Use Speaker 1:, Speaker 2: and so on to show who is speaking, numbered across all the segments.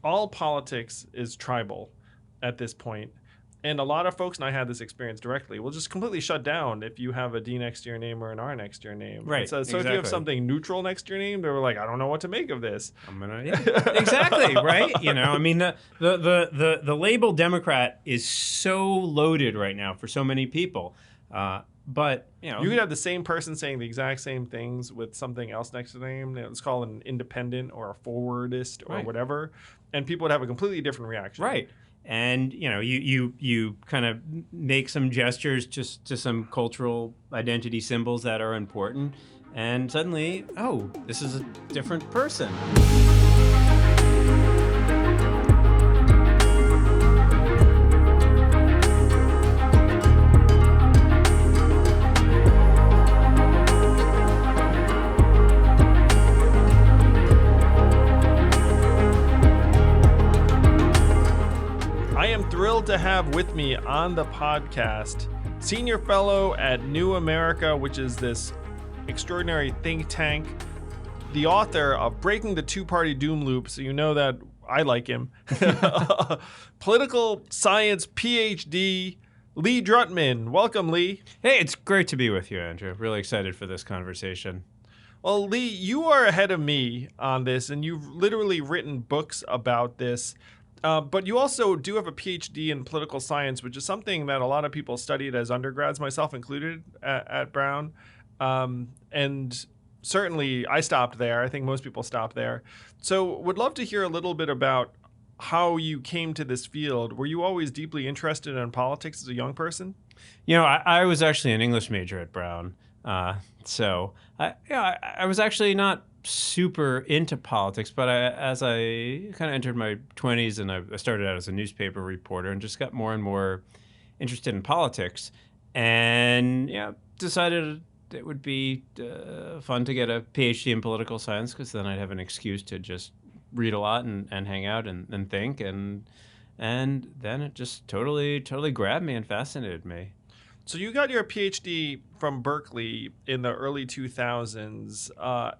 Speaker 1: all politics is tribal at this point. And a lot of folks, and I had this experience directly, will just completely shut down if you have a D next to your name or an R next to your name.
Speaker 2: Right.
Speaker 1: So if you have something neutral next to your name, they were like, I don't know what to make of this.
Speaker 2: Exactly, right? I mean, the label Democrat is so loaded right now for so many people. But
Speaker 1: you could have the same person saying the exact same things with something else next to their name. It's called an independent or a forwardist or whatever, and people would have a completely different reaction.
Speaker 2: Right. And you kind of make some gestures just to some cultural identity symbols that are important, and suddenly, oh, this is a different person.
Speaker 1: Thrilled to have with me on the podcast senior fellow at New America, which is this extraordinary think tank, the author of Breaking the Two-Party Doom Loop, so you know that I like him, political science PhD, Lee Drutman. Welcome, Lee.
Speaker 2: Hey, it's great to be with you, Andrew. Really excited for this conversation.
Speaker 1: Well, Lee, you are ahead of me on this, and you've literally written books about this. But you also do have a PhD in political science, which is something that a lot of people studied as undergrads, myself included, at Brown. And certainly I stopped there. I think most people stopped there. So would love to hear a little bit about how you came to this field. Were you always deeply interested in politics as a young person?
Speaker 2: I was actually an English major at Brown. So I was actually not super into politics, but as I kind of entered my 20s and I started out as a newspaper reporter and just got more and more interested in politics, and decided it would be fun to get a PhD in political science, because then I'd have an excuse to just read a lot and hang out and think, and then it just totally grabbed me and fascinated me.
Speaker 1: So you got your PhD from Berkeley in the early 2000s,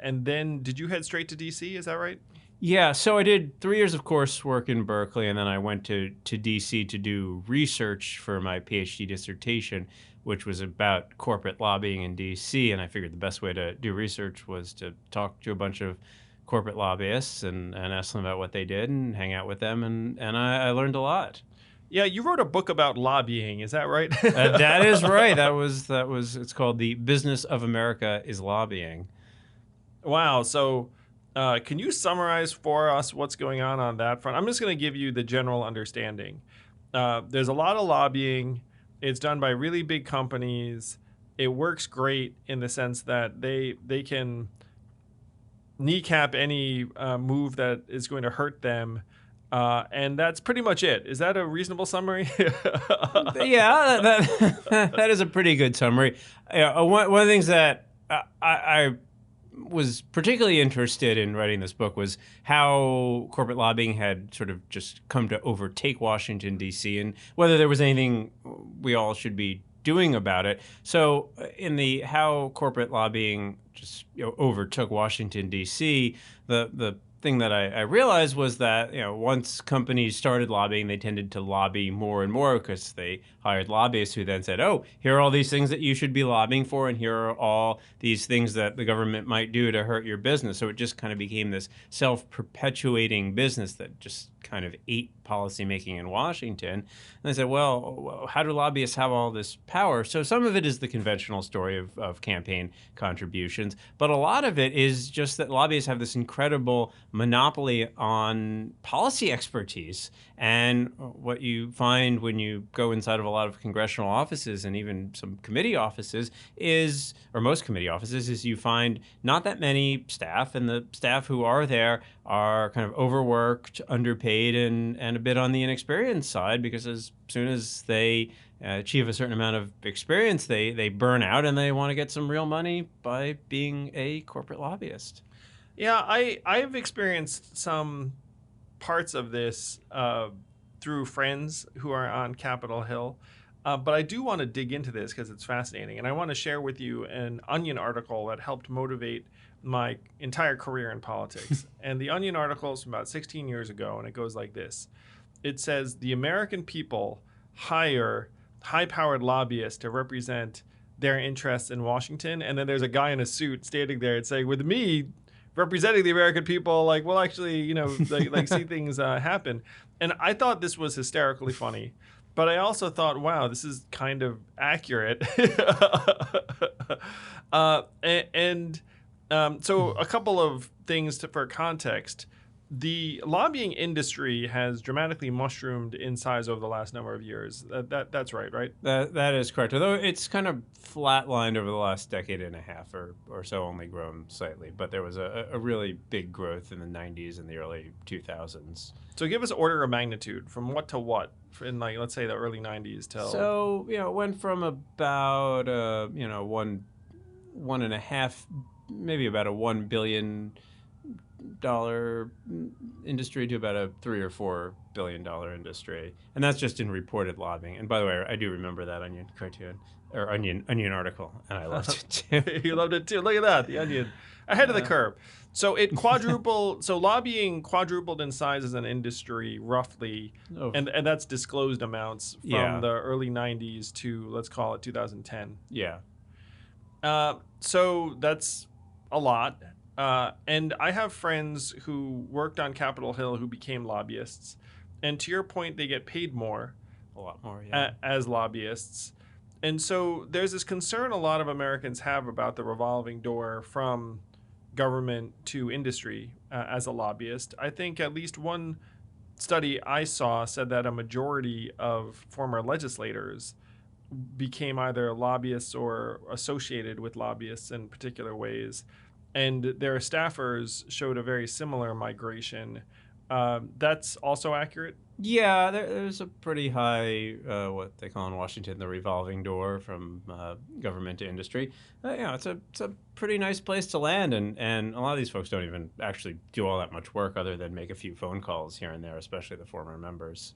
Speaker 1: and then did you head straight to DC? Is that right?
Speaker 2: Yeah, so I did 3 years of coursework in Berkeley, and then I went to DC to do research for my PhD dissertation, which was about corporate lobbying in DC, and I figured the best way to do research was to talk to a bunch of corporate lobbyists and ask them about what they did and hang out with them, and I learned a lot.
Speaker 1: Yeah, you wrote a book about lobbying. Is that right?
Speaker 2: That is right. That was. It's called "The Business of America is Lobbying."
Speaker 1: Wow. So, can you summarize for us what's going on that front? I'm just going to give you the general understanding. There's a lot of lobbying. It's done by really big companies. It works great in the sense that they can kneecap any move that is going to hurt them. And that's pretty much it. Is that a reasonable summary?
Speaker 2: Yeah, that is a pretty good summary. One of the things that I was particularly interested in writing this book was how corporate lobbying had sort of just come to overtake Washington, D.C., and whether there was anything we all should be doing about it. So in the how corporate lobbying just overtook Washington, D.C., the thing that I realized was that once companies started lobbying, they tended to lobby more and more because they hired lobbyists who then said, oh, here are all these things that you should be lobbying for, and here are all these things that the government might do to hurt your business. So it just kind of became this self-perpetuating business that just kind of ate policymaking in Washington. And they said, well, how do lobbyists have all this power? So some of it is the conventional story of campaign contributions, but a lot of it is just that lobbyists have this incredible monopoly on policy expertise. And what you find when you go inside of a lot of congressional offices and even some committee offices is, or most committee offices, is you find not that many staff, and the staff who are there are kind of overworked, underpaid, and a bit on the inexperienced side, because as soon as they achieve a certain amount of experience, they burn out and they want to get some real money by being a corporate lobbyist.
Speaker 1: Yeah, I've experienced some parts of this through friends who are on Capitol Hill. But I do want to dig into this because it's fascinating. And I want to share with you an Onion article that helped motivate my entire career in politics. And the Onion article is from about 16 years ago, and it goes like this. It says, the American people hire high-powered lobbyists to represent their interests in Washington. And then there's a guy in a suit standing there and saying, with me representing the American people, like, we'll actually, like see things happen. And I thought this was hysterically funny. But I also thought, wow, this is kind of accurate. So a couple of things for context. The lobbying industry has dramatically mushroomed in size over the last number of years. That's right?
Speaker 2: That is correct. Although it's kind of flatlined over the last decade and a half or so, only grown slightly. But there was a really big growth in the 90s and the early 2000s.
Speaker 1: So give us order of magnitude from what to what in, like, let's say the early 90s till.
Speaker 2: So, it went from about one and a half, maybe about a $1 billion industry to about a $3 or $4 billion industry, and that's just in reported lobbying. And by the way, I do remember that Onion cartoon or Onion article, and I loved it too.
Speaker 1: You loved it too. Look at that, the Onion ahead of the curve. So it quadrupled. So lobbying quadrupled in size as an industry, roughly, and that's disclosed amounts from the early 90s to, let's call it, 2010.
Speaker 2: Yeah.
Speaker 1: So that's a lot. And I have friends who worked on Capitol Hill who became lobbyists. And to your point, they get paid more.
Speaker 2: A lot more, yeah.
Speaker 1: As lobbyists. And so there's this concern a lot of Americans have about the revolving door from government to industry as a lobbyist. I think at least one study I saw said that a majority of former legislators became either lobbyists or associated with lobbyists in particular ways. And their staffers showed a very similar migration. That's also accurate?
Speaker 2: Yeah, there's a pretty high, what they call in Washington, the revolving door from government to industry. It's a pretty nice place to land, and a lot of these folks don't even actually do all that much work other than make a few phone calls here and there, especially the former members.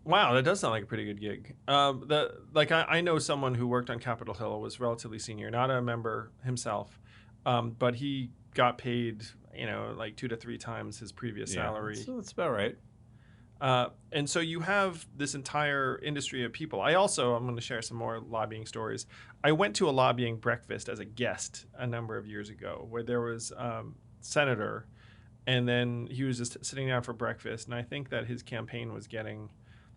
Speaker 1: Wow, that does sound like a pretty good gig. I know someone who worked on Capitol Hill, was relatively senior, not a member himself, but he got paid, like 2 to 3 times his previous salary.
Speaker 2: So that's about right.
Speaker 1: And so you have this entire industry of people. I'm going to share some more lobbying stories. I went to a lobbying breakfast as a guest a number of years ago where there was a senator, and then he was just sitting down for breakfast. And I think that his campaign was getting,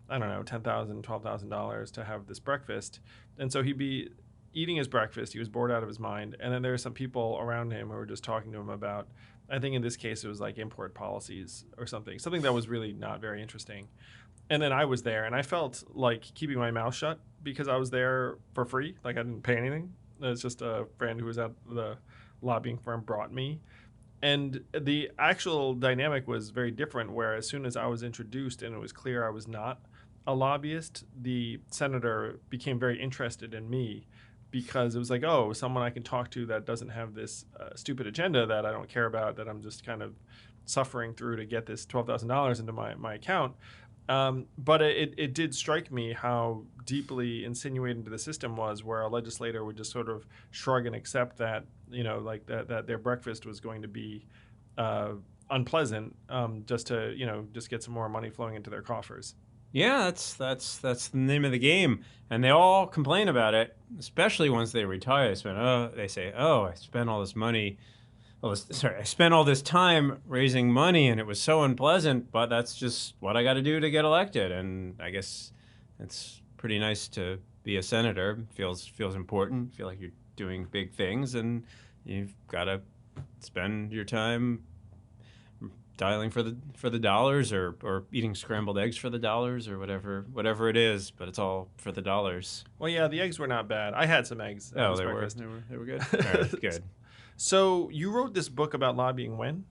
Speaker 1: I don't know, $10,000, $12,000 to have this breakfast. And so he'd be eating his breakfast. He was bored out of his mind. And then there were some people around him who were just talking to him about, I think in this case it was like import policies or something that was really not very interesting. And then I was there, and I felt like keeping my mouth shut because I was there for free. Like I didn't pay anything. It's just a friend who was at the lobbying firm brought me. And the actual dynamic was very different, where as soon as I was introduced and it was clear I was not a lobbyist, the senator became very interested in me, because it was like, oh, someone I can talk to that doesn't have this stupid agenda that I don't care about, that I'm just kind of suffering through to get this $12,000 into my account. But it did strike me how deeply insinuated into the system was, where a legislator would just sort of shrug and accept that, like that their breakfast was going to be unpleasant, just to, just get some more money flowing into their coffers.
Speaker 2: Yeah, that's the name of the game, and they all complain about it, especially once they retire. They say, I spent all this money. I spent all this time raising money, and it was so unpleasant. But that's just what I got to do to get elected, and I guess it's pretty nice to be a senator. Feels important. Feel like you're doing big things, and you've got to spend your time dialing for the dollars, or eating scrambled eggs for the dollars, or whatever it is, but it's all for the dollars.
Speaker 1: Well, yeah, the eggs were not bad. I had some eggs.
Speaker 2: Oh, they were good. All right, good.
Speaker 1: So you wrote this book about lobbying when?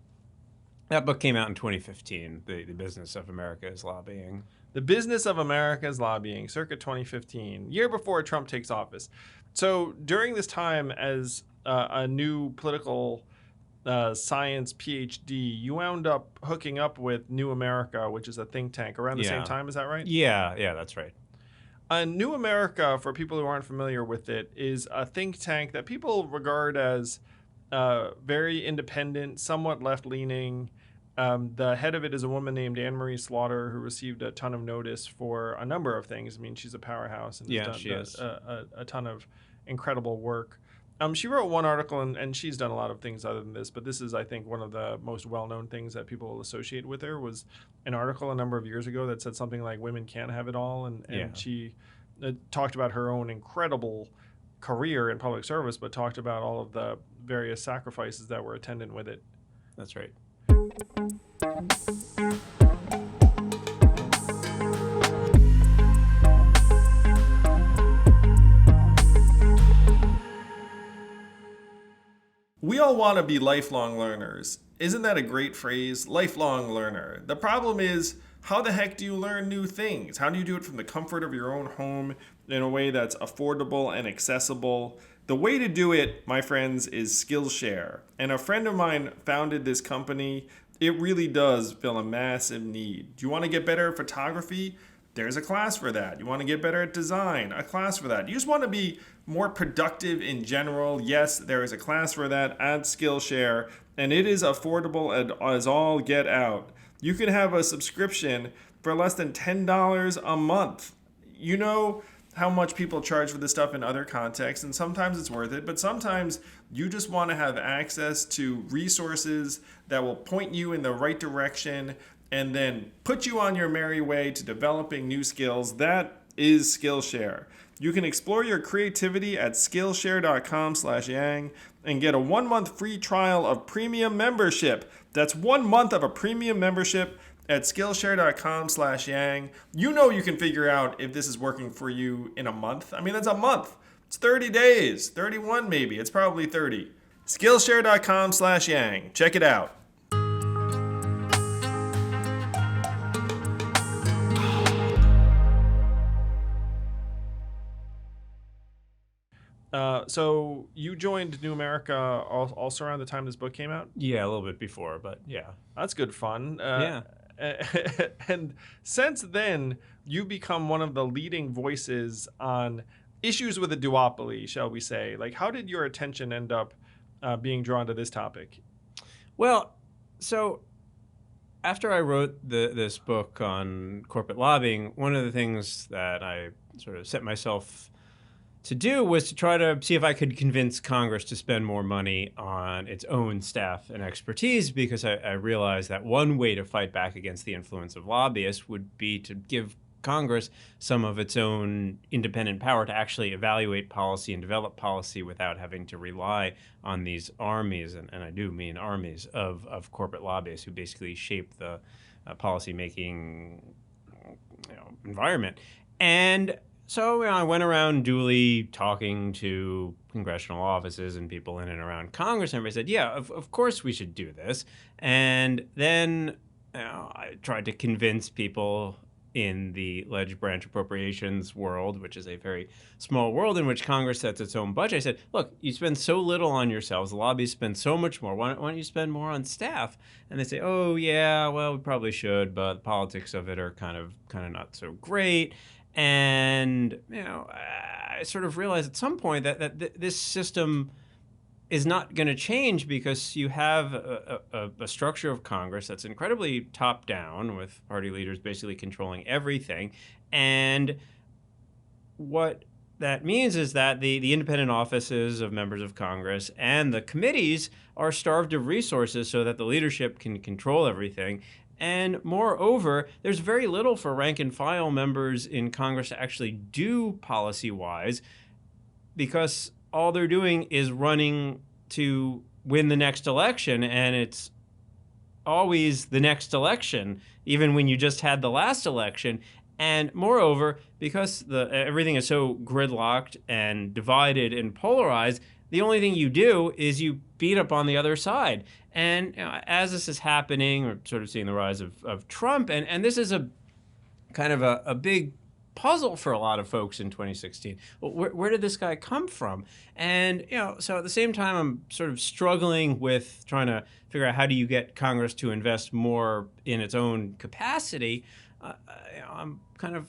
Speaker 2: That book came out in 2015. The Business of America is Lobbying.
Speaker 1: The Business of America is Lobbying, circa 2015, year before Trump takes office. So during this time, as a new political science PhD, you wound up hooking up with New America, which is a think tank, around the same time. Is that right?
Speaker 2: Yeah, that's right.
Speaker 1: New America, for people who aren't familiar with it, is a think tank that people regard as very independent, somewhat left-leaning. The head of it is a woman named Anne Marie Slaughter, who received a ton of notice for a number of things. I mean, she's a powerhouse and
Speaker 2: Yeah,
Speaker 1: has
Speaker 2: she
Speaker 1: done
Speaker 2: is.
Speaker 1: a ton of incredible work. She wrote one article, and she's done a lot of things other than this, but this is, I think, one of the most well-known things that people associate with her was an article a number of years ago that said something like women can't have it all, and
Speaker 2: Yeah.
Speaker 1: she talked about her own incredible career in public service, but talked about all of the various sacrifices that were attendant with it.
Speaker 2: That's right.
Speaker 1: We all want to be lifelong learners. Isn't that a great phrase? Lifelong learner. The problem is, how the heck do you learn new things? How do you do it from the comfort of your own home in a way that's affordable and accessible? The way to do it, my friends, is Skillshare. And a friend of mine founded this company. It really does fill a massive need. Do you want to get better at photography? There's a class for that. You want to get better at design? A class for that. You just want to be more productive in general? Yes, there is a class for that at Skillshare, and it is affordable as all get out. You can have a subscription for less than $10 a month. You know how much people charge for this stuff in other contexts, and sometimes it's worth it, but sometimes you just want to have access to resources that will point you in the right direction and then put you on your merry way to developing new skills. That is Skillshare. You can explore your creativity at Skillshare.com/yang and get a 1-month free trial of premium membership. That's 1 month of a premium membership at Skillshare.com/yang. You know you can figure out if this is working for you in a month. I mean, that's a month. It's 30 days, 31 maybe. It's probably 30. Skillshare.com/yang. Check it out. So you joined New America also around the time this book came out?
Speaker 2: Yeah, a little bit before, but yeah.
Speaker 1: That's good fun.
Speaker 2: Yeah.
Speaker 1: And since then, you've become one of the leading voices on issues with a duopoly, shall we say. Like, how did your attention end up being drawn to this topic?
Speaker 2: Well, so after I wrote this book on corporate lobbying, one of the things that I sort of set myself to do was to try to see if I could convince Congress to spend more money on its own staff and expertise, because I realized that one way to fight back against the influence of lobbyists would be to give Congress some of its own independent power to actually evaluate policy and develop policy without having to rely on these armies, and I do mean armies, of corporate lobbyists who basically shape the policymaking environment. And so I went around duly talking to congressional offices and people in and around Congress, and everybody said, yeah, of course we should do this. And then I tried to convince people in the ledge branch appropriations world, which is a very small world in which Congress sets its own budget. I said, look, you spend so little on yourselves, the lobbyists spend so much more. Why don't you spend more on staff? And they say, oh, yeah, well, we probably should, but the politics of it are kind of not so great. And I sort of realized at some point that this system is not going to change, because you have a structure of Congress that's incredibly top-down, with party leaders basically controlling everything. And what that means is that the independent offices of members of Congress and the committees are starved of resources so that the leadership can control everything. And moreover, there's very little for rank and file members in Congress to actually do policy-wise, because all they're doing is running to win the next election, and it's always the next election, even when you just had the last election. And moreover, because everything is so gridlocked and divided and polarized, the only thing you do is you beat up on the other side. And as this is happening, we're sort of seeing the rise of Trump, and this is a kind of a big puzzle for a lot of folks in 2016. Well, where did this guy come from? And so at the same time, I'm sort of struggling with trying to figure out how do you get Congress to invest more in its own capacity. I'm kind of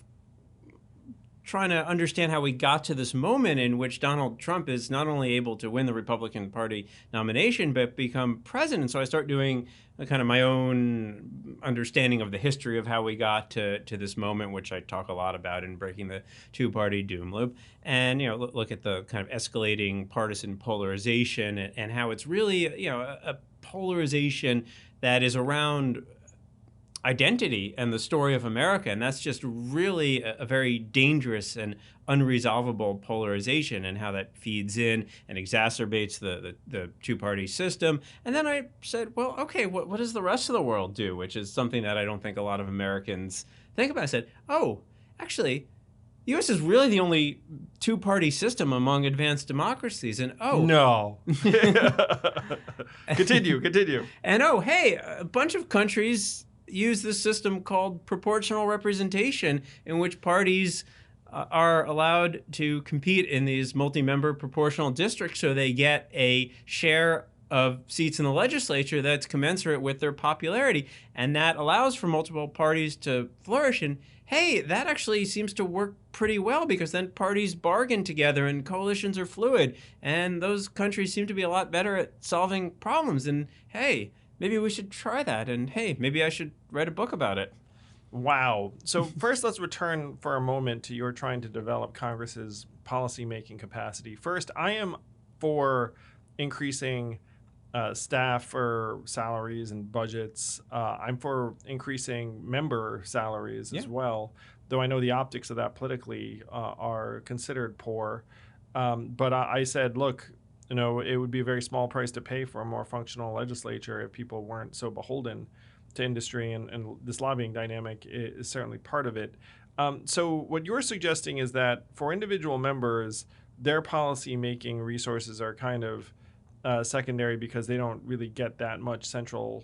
Speaker 2: trying to understand how we got to this moment in which Donald Trump is not only able to win the Republican Party nomination, but become president. So I start doing kind of my own understanding of the history of how we got to this moment, which I talk a lot about in Breaking the Two-Party Doom Loop. And, look at the kind of escalating partisan polarization and how it's really, a polarization that is around identity and the story of America. And that's just really a very dangerous and unresolvable polarization, and how that feeds in and exacerbates the two-party system. And then I said, well, okay, what does the rest of the world do? Which is something that I don't think a lot of Americans think about. I said, oh, actually, the U.S. is really the only two-party system among advanced democracies. And
Speaker 1: no. Continue.
Speaker 2: And hey, a bunch of countries use this system called proportional representation, in which parties are allowed to compete in these multi-member proportional districts, so they get a share of seats in the legislature that's commensurate with their popularity. And that allows for multiple parties to flourish. And hey, that actually seems to work pretty well, because then parties bargain together and coalitions are fluid. And those countries seem to be a lot better at solving problems. And hey, maybe we should try that. And hey, maybe I should write a book about it.
Speaker 1: Wow. So first, let's return for a moment to your trying to develop Congress's policymaking capacity. First, I am for increasing staff for salaries and budgets. I'm for increasing member salaries as well, though I know the optics of that politically are considered poor. But I said, look, it would be a very small price to pay for a more functional legislature if people weren't so beholden to industry, and this lobbying dynamic is certainly part of it. So what you're suggesting is that for individual members, their policy-making resources are kind of secondary, because they don't really get that much central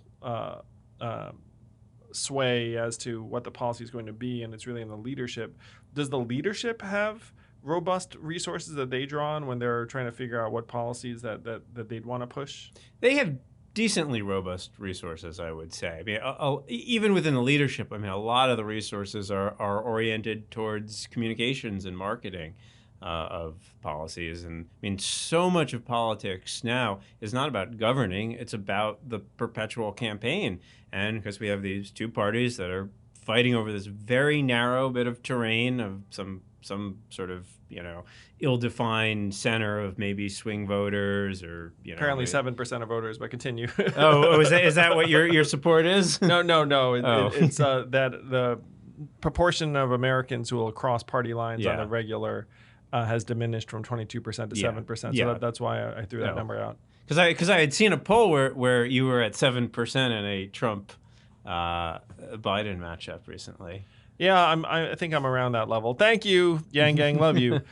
Speaker 1: sway as to what the policy is going to be, and it's really in the leadership. Does the leadership have robust resources that they draw on when they're trying to figure out what policies that they'd want to push?
Speaker 2: They have decently robust resources, I would say. I mean, even within the leadership, I mean, a lot of the resources are oriented towards communications and marketing of policies. And I mean, so much of politics now is not about governing, it's about the perpetual campaign. And because we have these two parties that are fighting over this very narrow bit of terrain of some sort of, ill-defined center of maybe swing voters, or,
Speaker 1: apparently 7% of voters, but continue.
Speaker 2: Is that what your support is?
Speaker 1: No. It's that the proportion of Americans who will cross party lines on the regular has diminished from 22% to 7%. So that's why I threw that number out.
Speaker 2: Because I had seen a poll where you were at 7% in a Trump Biden matchup recently.
Speaker 1: Yeah, I think I'm around that level. Thank you, Yang Gang, love you.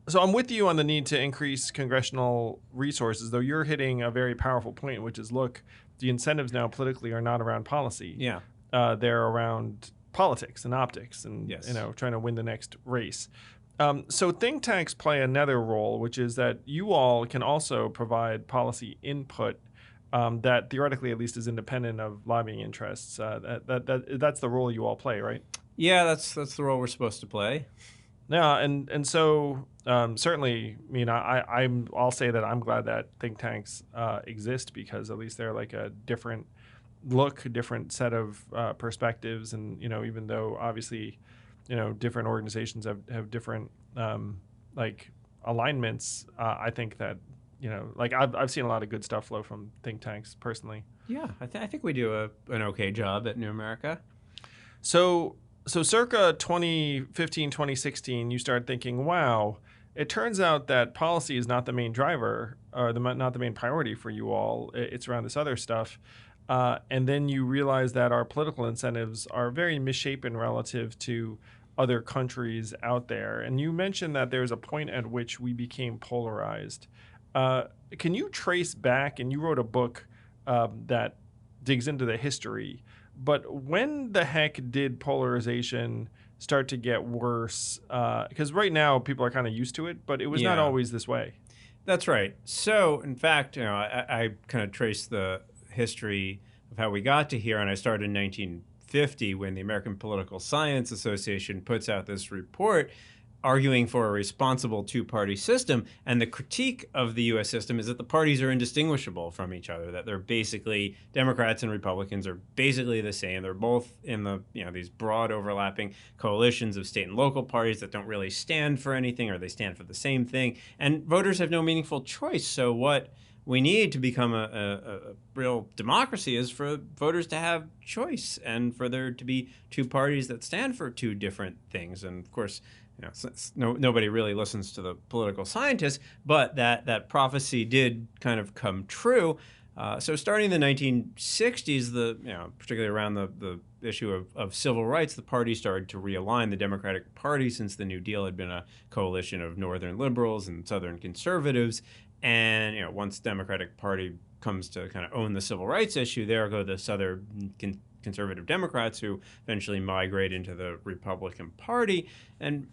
Speaker 1: So I'm with you on the need to increase congressional resources, though you're hitting a very powerful point, which is, look, the incentives now politically are not around policy.
Speaker 2: Yeah.
Speaker 1: They're around politics and optics and, trying to win the next race. So think tanks play another role, which is that you all can also provide policy input that theoretically at least is independent of lobbying interests. That's the role you all play, right?
Speaker 2: Yeah, that's the role we're supposed to play.
Speaker 1: Yeah, and so certainly, I'll say that I'm glad that think tanks exist, because at least they're like a different look, a different set of perspectives, and even though obviously different organizations have different alignments, I think that I've seen a lot of good stuff flow from think tanks personally.
Speaker 2: Yeah, I think we do an okay job at New America.
Speaker 1: So circa 2015, 2016, you start thinking, wow, it turns out that policy is not the main driver, or not the main priority for you all. It's around this other stuff. And then you realize that our political incentives are very misshapen relative to other countries out there. And you mentioned that there's a point at which we became polarized. Can you trace back, and you wrote a book that digs into the history, but when the heck did polarization start to get worse? Because right now people are kind of used to it, but it was not always this way.
Speaker 2: That's right. So, in fact, I kind of traced the history of how we got to here, and I started in 1950 when the American Political Science Association puts out this report arguing for a responsible two-party system. And the critique of the U.S. system is that the parties are indistinguishable from each other, that they're basically, Democrats and Republicans are basically the same. They're both in the, these broad overlapping coalitions of state and local parties that don't really stand for anything, or they stand for the same thing. And voters have no meaningful choice. So what we need to become a real democracy is for voters to have choice and for there to be two parties that stand for two different things. And of course, nobody really listens to the political scientists, but that prophecy did kind of come true. So starting in the 1960s, particularly around the issue of civil rights, the party started to realign. The Democratic Party, since the New Deal had been a coalition of Northern liberals and Southern conservatives, and once the Democratic Party comes to kind of own the civil rights issue, there go the Southern conservative Democrats who eventually migrate into the Republican Party. And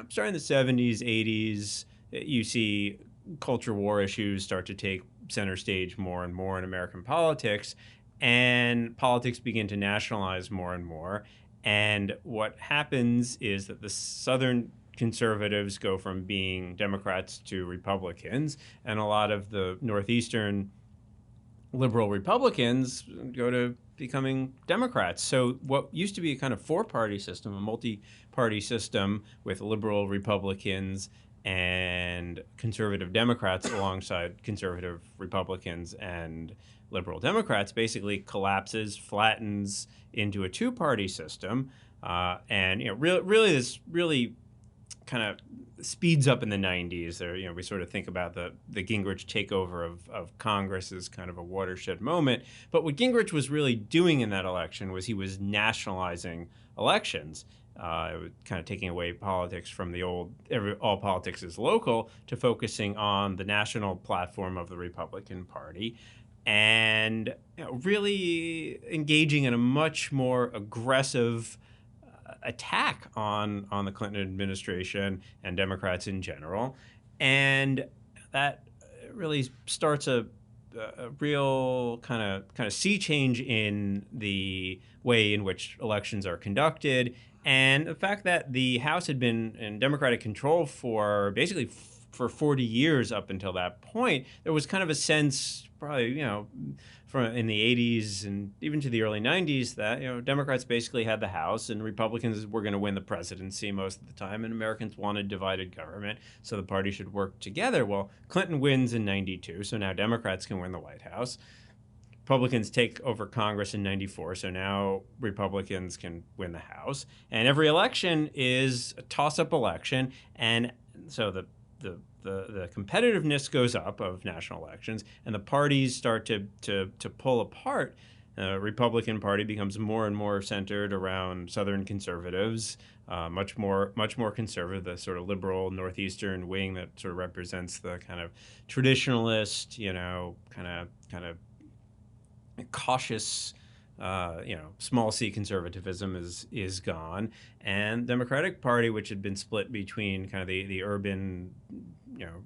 Speaker 2: starting in the 70s, 80s, you see culture war issues start to take center stage more and more in American politics, and politics begin to nationalize more and more. And what happens is that the Southern conservatives go from being Democrats to Republicans, and a lot of the Northeastern liberal Republicans go to becoming Democrats. So what used to be a kind of four-party system, a multi-party system with liberal Republicans and conservative Democrats alongside conservative Republicans and liberal Democrats, basically collapses, flattens into a two-party system. And really this really kind of speeds up in the 90s. There, we sort of think about the Gingrich takeover of Congress as kind of a watershed moment. But what Gingrich was really doing in that election was he was nationalizing elections. It was kind of taking away politics from the old all politics is local to focusing on the national platform of the Republican Party, and really engaging in a much more aggressive attack on the Clinton administration and Democrats in general. And that really starts a real kind of sea change in the way in which elections are conducted. And the fact that the House had been in Democratic control for basically for 40 years up until that point, there was kind of a sense, probably, from in the 80s and even to the early 90s, that, Democrats basically had the House and Republicans were going to win the presidency most of the time, and Americans wanted divided government, so the party should work together. Well, Clinton wins in 92, so now Democrats can win the White House. Republicans take over Congress in 94, so now Republicans can win the House. And every election is a toss-up election, and so the competitiveness goes up of national elections, and the parties start to pull apart. The Republican Party becomes more and more centered around Southern conservatives, much more conservative, the sort of liberal Northeastern wing that sort of represents the kind of traditionalist, kind of cautious, small c conservatism is gone, and Democratic Party, which had been split between kind of the urban,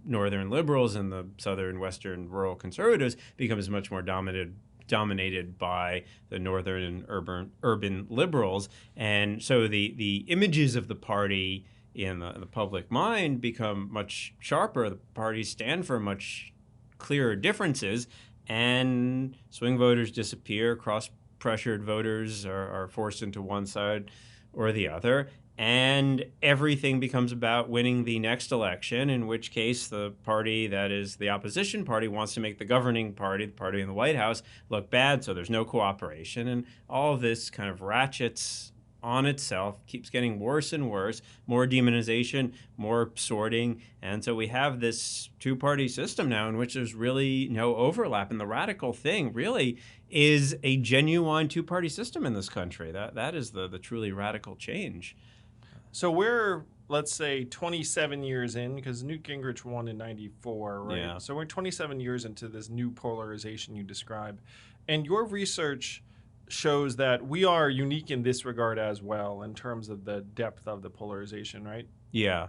Speaker 2: northern liberals and the southern western rural conservatives, becomes much more dominated by the northern and urban liberals. And so the images of the party in the public mind become much sharper. The parties stand for much clearer differences, and swing voters disappear. Cross-pressured voters are forced into one side or the other, and everything becomes about winning the next election, in which case the party that is the opposition party wants to make the governing party, the party in the White House, look bad, so there's no cooperation, and all of this kind of ratchets on itself, keeps getting worse and worse, more demonization, more sorting. And so we have this two-party system now in which there's really no overlap. And the radical thing really is a genuine two-party system in this country. That is the truly radical change.
Speaker 1: So we're, let's say, 27 years in, because Newt Gingrich won in 94, right?
Speaker 2: Yeah.
Speaker 1: So we're 27 years into this new polarization you describe. And your research shows that we are unique in this regard as well, in terms of the depth of the polarization, right?
Speaker 2: Yeah.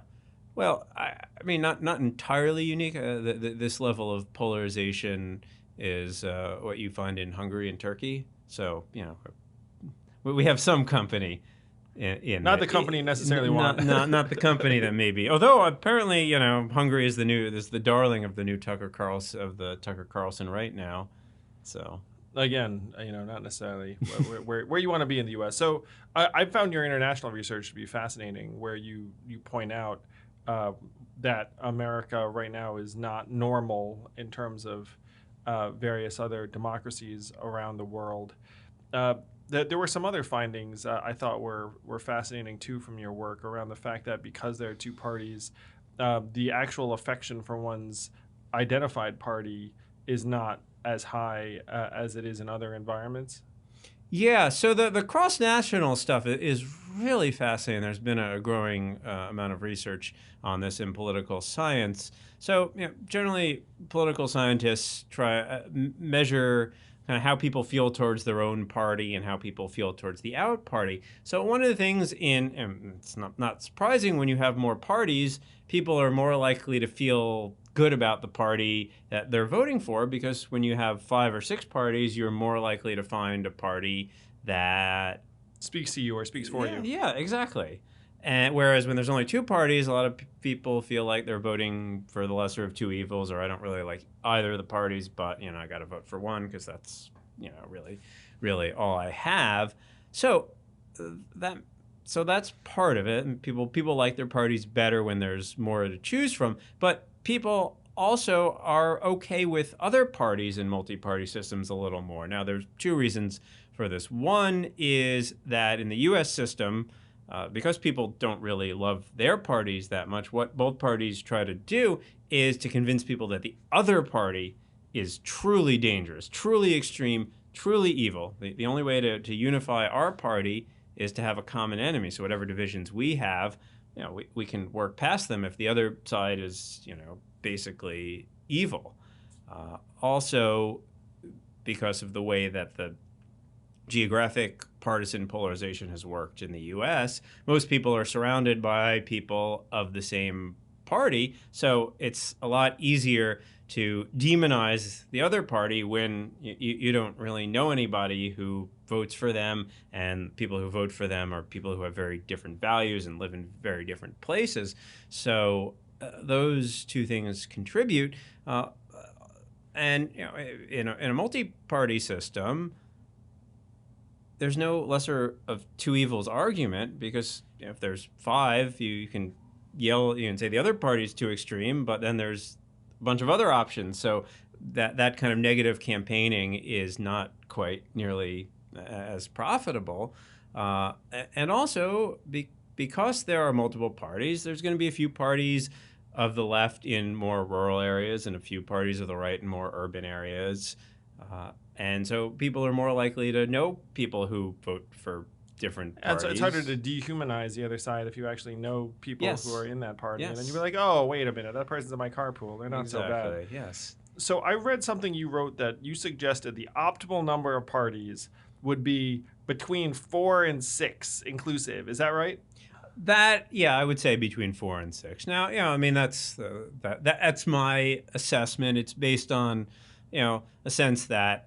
Speaker 2: Well, I mean, not entirely unique. This level of polarization is what you find in Hungary and Turkey. So, we have some company
Speaker 1: Not the company necessarily want.
Speaker 2: Not the company that may be. Although apparently, Hungary is the darling of the new Tucker Carlson right now. So
Speaker 1: Again, not necessarily where you want to be in the U.S. So I found your international research to be fascinating, where you point out that America right now is not normal in terms of various other democracies around the world. There were some other findings I thought were fascinating too from your work around the fact that because there are two parties, the actual affection for one's identified party is not as high as it is in other environments.
Speaker 2: Yeah, so the cross-national stuff is really fascinating. There's been a growing amount of research on this in political science. So generally, political scientists try measure kind of how people feel towards their own party and how people feel towards the out party. So one of the things and it's not surprising when you have more parties, people are more likely to feel good about the party that they're voting for, because when you have 5 or 6 parties, you're more likely to find a party that
Speaker 1: speaks to you or speaks for you.
Speaker 2: Yeah, exactly. And whereas when there's only 2 parties, a lot of people feel like they're voting for the lesser of 2 evils, or I don't really like either of the parties, but I got to vote for one because that's really all I have. So that's part of it. And people like their parties better when there's more to choose from. But people also are okay with other parties in multi-party systems a little more. Now, there's 2 reasons for this. One is that in the U.S. system, because people don't really love their parties that much, what both parties try to do is to convince people that the other party is truly dangerous, truly extreme, truly evil. The only way to unify our party is to have a common enemy. So whatever divisions we have, we can work past them if the other side is, basically evil. Also, because of the way that the geographic partisan polarization has worked in the U.S., most people are surrounded by people of the same party, so it's a lot easier to demonize the other party when you don't really know anybody who votes for them, and people who vote for them are people who have very different values and live in very different places. So those 2 things contribute. And in a multi-party system, there's no lesser of 2 evils argument, because if there's 5, you can yell, you can say the other party's too extreme, but then there's a bunch of other options. So that kind of negative campaigning is not quite nearly as profitable. And also, because there are multiple parties, there's going to be a few parties of the left in more rural areas and a few parties of the right in more urban areas. And so people are more likely to know people who vote for different parties.
Speaker 1: And so it's harder to dehumanize the other side if you actually know people who are in that party.
Speaker 2: Yes.
Speaker 1: And then you'd be like, oh, wait a minute, that person's in my carpool. They're not so bad.
Speaker 2: Yes.
Speaker 1: So I read something you wrote that you suggested the optimal number of parties would be between 4 and 6 inclusive. Is that right?
Speaker 2: I would say between 4 and 6. Now, that's my assessment. It's based on, a sense that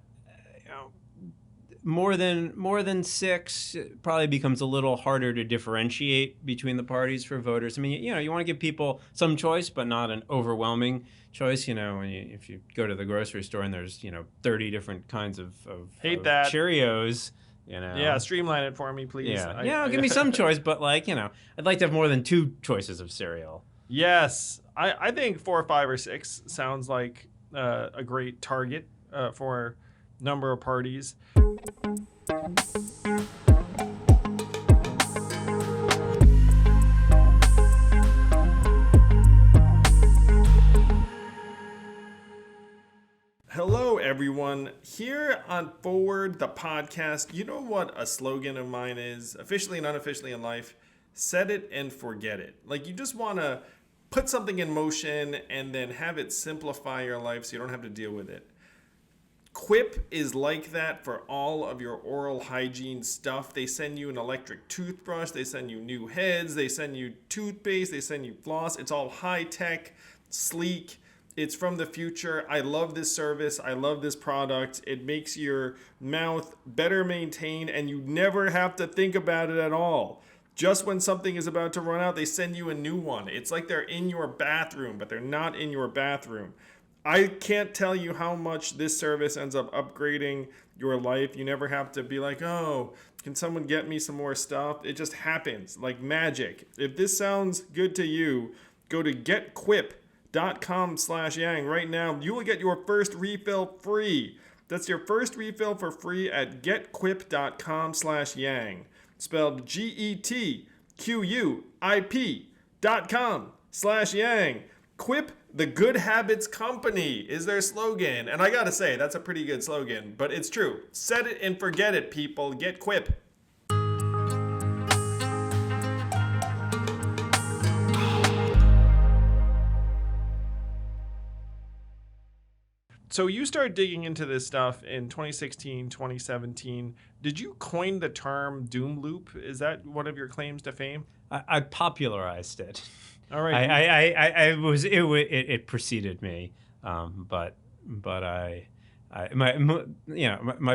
Speaker 2: more than 6 probably becomes a little harder to differentiate between the parties for voters. I mean, you want to give people some choice, but not an overwhelming choice. If you go to the grocery store and there's 30 different kinds of Cheerios.
Speaker 1: Yeah, streamline it for me, please.
Speaker 2: Yeah, give me some choice, but I'd like to have more than 2 choices of cereal.
Speaker 1: Yes, I think 4, 5, or 6 sounds like a great target for number of parties. Hello, everyone. Here on Forward, the podcast, you know what a slogan of mine is, officially and unofficially in life? Set it and forget it. Like, you just want to put something in motion and then have it simplify your life so you don't have to deal with it. Quip is like that for all of your oral hygiene stuff. They send you an electric toothbrush. They send you new heads. They send you toothpaste. They send you floss. It's all high-tech, sleek. It's from the future. I love this service. I love this product. It makes your mouth better maintained, and you never have to think about it at all. Just when something is about to run out, they send you a new one. It's like they're in your bathroom, but they're not in your bathroom. I can't tell you how much this service ends up upgrading your life. You never have to be like, oh, can someone get me some more stuff? It just happens like magic. If this sounds good to you, go to getquip.com/yang right now. You will get your first refill free. That's your first refill for free at getquip.com/yang. Spelled GETQUIP.com/yang. Quip, the Good Habits Company, is their slogan. And I gotta say, that's a pretty good slogan, but it's true. Set it and forget it, people. Get Quip. So you started digging into this stuff in 2016, 2017. Did you coin the term doom loop? Is that one of your claims to fame?
Speaker 2: I popularized it.
Speaker 1: All right.
Speaker 2: It preceded me, but my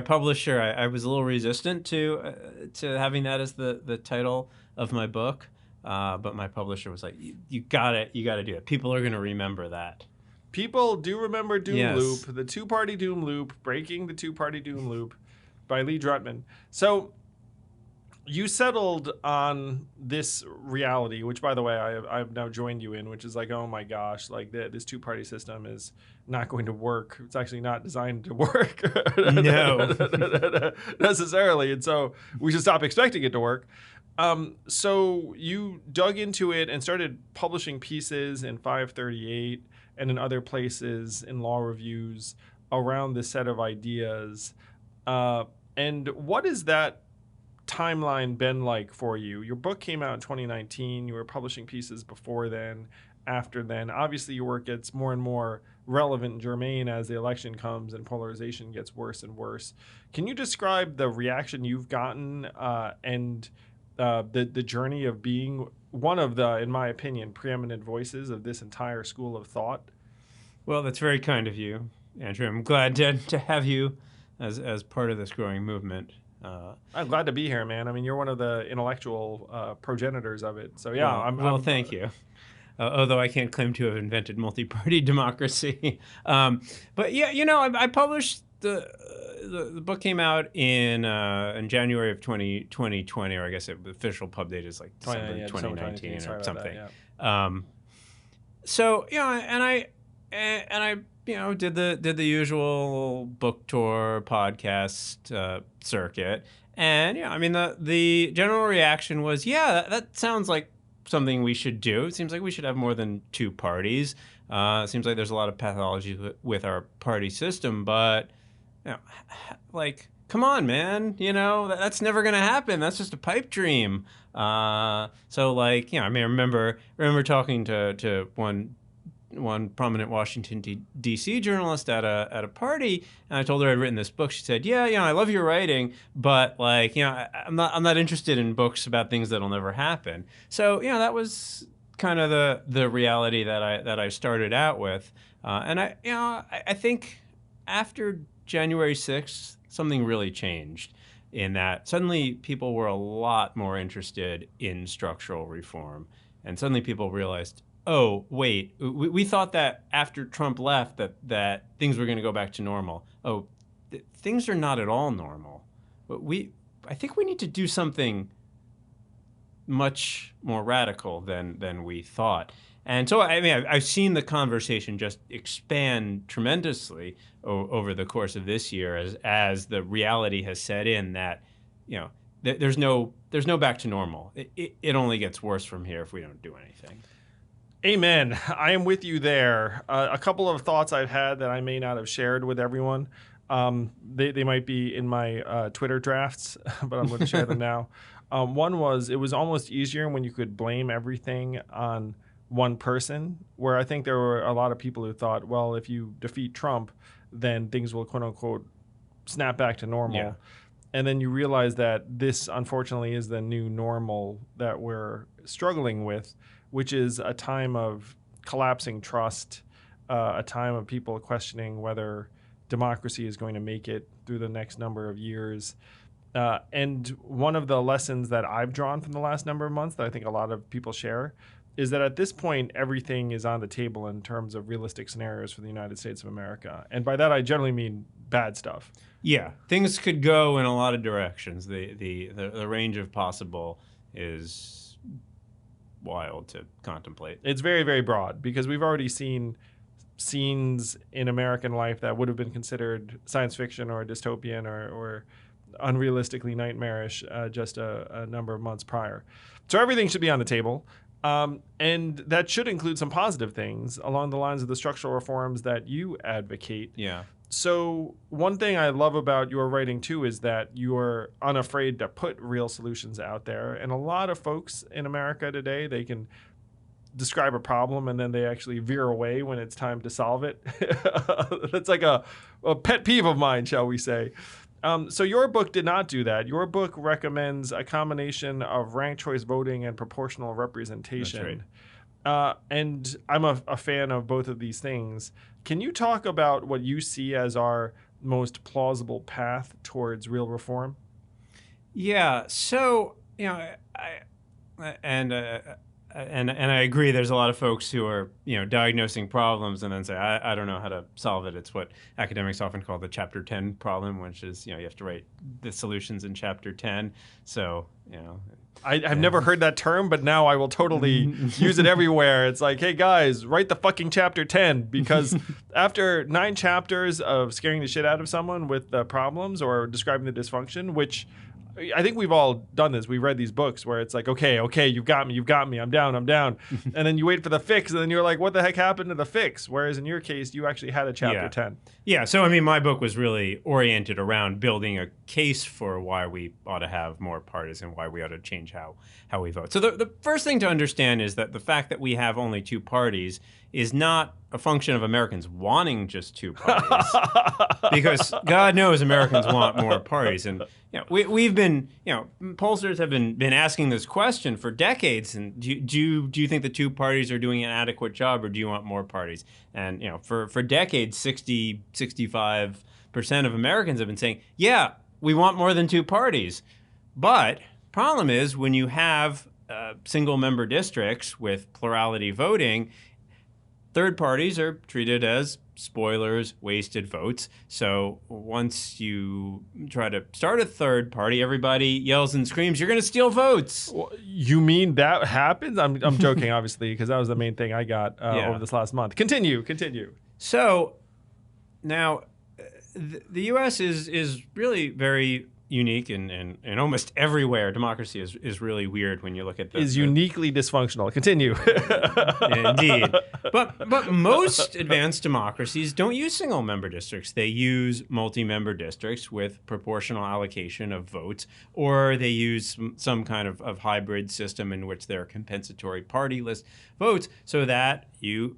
Speaker 2: publisher, I was a little resistant to having that as the title of my book, but my publisher was like, you gotta do it. People are gonna remember that.
Speaker 1: People do remember Doom
Speaker 2: Yes.
Speaker 1: Loop, the two-party Doom Loop, Breaking the Two-Party Doom Loop by Lee Drutman. So you settled on this reality, which, by the way, I've now joined you in, which is like, oh my gosh, like this two-party system is not going to work. It's actually not designed to work
Speaker 2: No.
Speaker 1: necessarily, and so we should stop expecting it to work. So you dug into it and started publishing pieces in 538 and in other places in law reviews around this set of ideas. And what has that timeline been like for you? Your book came out in 2019. You were publishing pieces before then, after then. Obviously, your work gets more and more relevant and germane as the election comes and polarization gets worse and worse. Can you describe the reaction you've gotten and the journey of being one of the, in my opinion, preeminent voices of this entire school of thought?
Speaker 2: Well, that's very kind of you, Andrew. I'm glad to have you as part of this growing movement.
Speaker 1: I'm glad to be here, man. I mean, you're one of the intellectual progenitors of it. So yeah,
Speaker 2: well, thank you. Although I can't claim to have invented multi-party democracy, but yeah, I published the book came out in January of 2020, or I guess the official pub date is like December 2019 or something.
Speaker 1: That, yeah.
Speaker 2: So and I did the usual book tour podcast circuit, and I mean the general reaction was, that sounds like something we should do. It seems like we should have more than two parties. It seems like there's a lot of pathology with our party system, but like, come on, man, that's never gonna happen. That's just a pipe dream. So like, I mean, I remember talking to one prominent Washington D.C. journalist at a party, and I told her I'd written this book. She said, I love your writing, but like, I'm not interested in books about things that'll never happen. So that was kind of the reality that I started out with, and I think after January 6th, something really changed in that suddenly people were a lot more interested in structural reform, and suddenly people realized, oh, wait, we thought that after Trump left that things were going to go back to normal. Oh, things are not at all normal. But I think we need to do something much more radical than we thought. And so, I mean, I've seen the conversation just expand tremendously over the course of this year as the reality has set in that, there's no back to normal. It only gets worse from here if we don't do anything.
Speaker 1: Amen. I am with you there. A couple of thoughts I've had that I may not have shared with everyone. They might be in my Twitter drafts, but I'm going to share them now. One was, it was almost easier when you could blame everything on one person, where I think there were a lot of people who thought, well, if you defeat Trump, then things will, quote unquote, snap back to normal. Yeah. And then you realize that this, unfortunately, is the new normal that we're struggling with, which is a time of collapsing trust, a time of people questioning whether democracy is going to make it through the next number of years. And one of the lessons that I've drawn from the last number of months that I think a lot of people share is that at this point, everything is on the table in terms of realistic scenarios for the United States of America. And by that, I generally mean bad stuff.
Speaker 2: Yeah, things could go in a lot of directions. The range of possible is wild to contemplate.
Speaker 1: It's very, very broad because we've already seen scenes in American life that would have been considered science fiction or dystopian or unrealistically nightmarish just a number of months prior. So everything should be on the table. And that should include some positive things along the lines of the structural reforms that you advocate.
Speaker 2: Yeah.
Speaker 1: So one thing I love about your writing, too, is that you're unafraid to put real solutions out there. And a lot of folks in America today, they can describe a problem and then they actually veer away when it's time to solve it. That's like a pet peeve of mine, shall we say. So your book did not do that. Your book recommends a combination of ranked choice voting and proportional representation.
Speaker 2: That's right.
Speaker 1: And I'm a fan of both of these things. Can you talk about what you see as our most plausible path towards real reform?
Speaker 2: Yeah. So, and I agree. There's a lot of folks who are, diagnosing problems and then say, I don't know how to solve it. It's what academics often call the Chapter 10 problem, which is, you have to write the solutions in Chapter 10. So,
Speaker 1: I've never heard that term, but now I will totally use it everywhere. It's like, hey, guys, write the fucking Chapter 10, because after 9 chapters of scaring the shit out of someone with the problems or describing the dysfunction, which I think we've all done this. We've read these books where it's like, okay, you've got me, I'm down. And then you wait for the fix, and then you're like, what the heck happened to the fix? Whereas in your case, you actually had a Chapter 10.
Speaker 2: Yeah, so my book was really oriented around building a case for why we ought to have more parties and why we ought to change how we vote. So the first thing to understand is that the fact that we have only 2 parties is not a function of Americans wanting just 2 parties, because God knows Americans want more parties. And we've been, pollsters have been asking this question for decades. And do you think the 2 parties are doing an adequate job, or do you want more parties? And for decades, 65% of Americans have been saying, yeah, we want more than 2 parties. But problem is, when you have single member districts with plurality voting, third parties are treated as spoilers, wasted votes. So once you try to start a third party, everybody yells and screams, you're going to steal votes.
Speaker 1: Well, you mean that happens? I'm joking, obviously, because that was the main thing I got over this last month. Continue.
Speaker 2: So now the U.S. is really very unique in almost everywhere. Democracy is really weird when you look at
Speaker 1: uniquely dysfunctional. Continue.
Speaker 2: Indeed. But most advanced democracies don't use single member districts. They use multi-member districts with proportional allocation of votes, or they use some kind of hybrid system in which there are compensatory party list votes, so that you,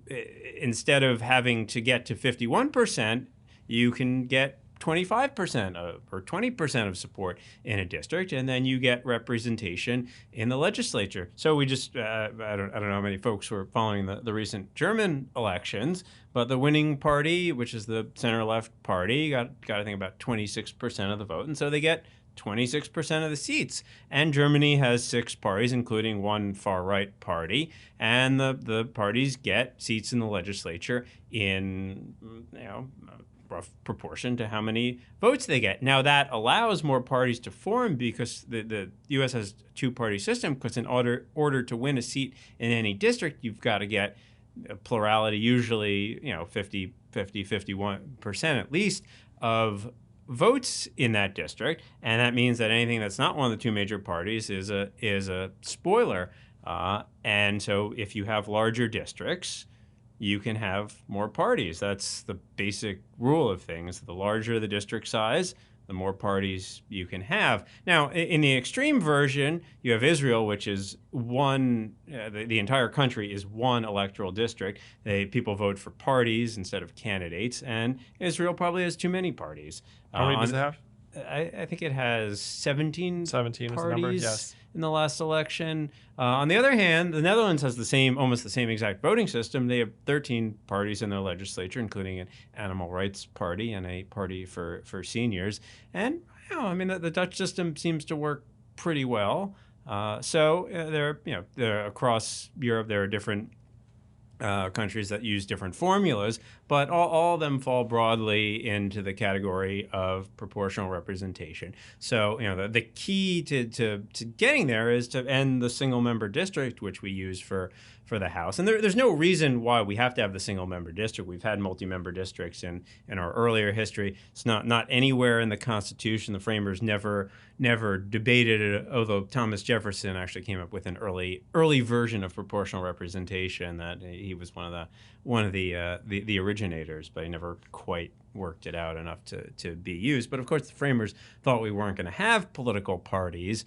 Speaker 2: instead of having to get to 51%, you can get 25% or 20% of support in a district, and then you get representation in the legislature. So we just, I don't know how many folks were following the recent German elections, but the winning party, which is the center-left party, got I think about 26% of the vote, and so they get 26% of the seats. And Germany has 6 parties, including one far-right party, and the parties get seats in the legislature in, rough proportion to how many votes they get. Now, that allows more parties to form because the U.S. has a 2-party system, because in order to win a seat in any district, you've got to get a plurality, usually 50, 51% at least of votes in that district. And that means that anything that's not one of the 2 major parties is a spoiler. And so if you have larger districts, you can have more parties. That's the basic rule of things. The larger the district size, the more parties you can have. Now, in the extreme version, you have Israel, which is one, the entire country is one electoral district. People vote for parties instead of candidates, and Israel probably has too many parties.
Speaker 1: How many does it have?
Speaker 2: I think it has 17
Speaker 1: 17
Speaker 2: parties
Speaker 1: was the number, yes.
Speaker 2: In the last election. On the other hand, the Netherlands has almost the same exact voting system. They have 13 parties in their legislature, including an animal rights party and a party for seniors. And I mean, the Dutch system seems to work pretty well. There across Europe, there are different countries that use different formulas, but all of them fall broadly into the category of proportional representation. So, the key to getting there is to end the single member district, which we use for the House. And there's no reason why we have to have the single member district. We've had multi-member districts in our earlier history. It's not anywhere in the Constitution. The framers never debated it, although Thomas Jefferson actually came up with an early version of proportional representation that he was one of the originators, but he never quite worked it out enough to be used. But of course, the framers thought we weren't going to have political parties,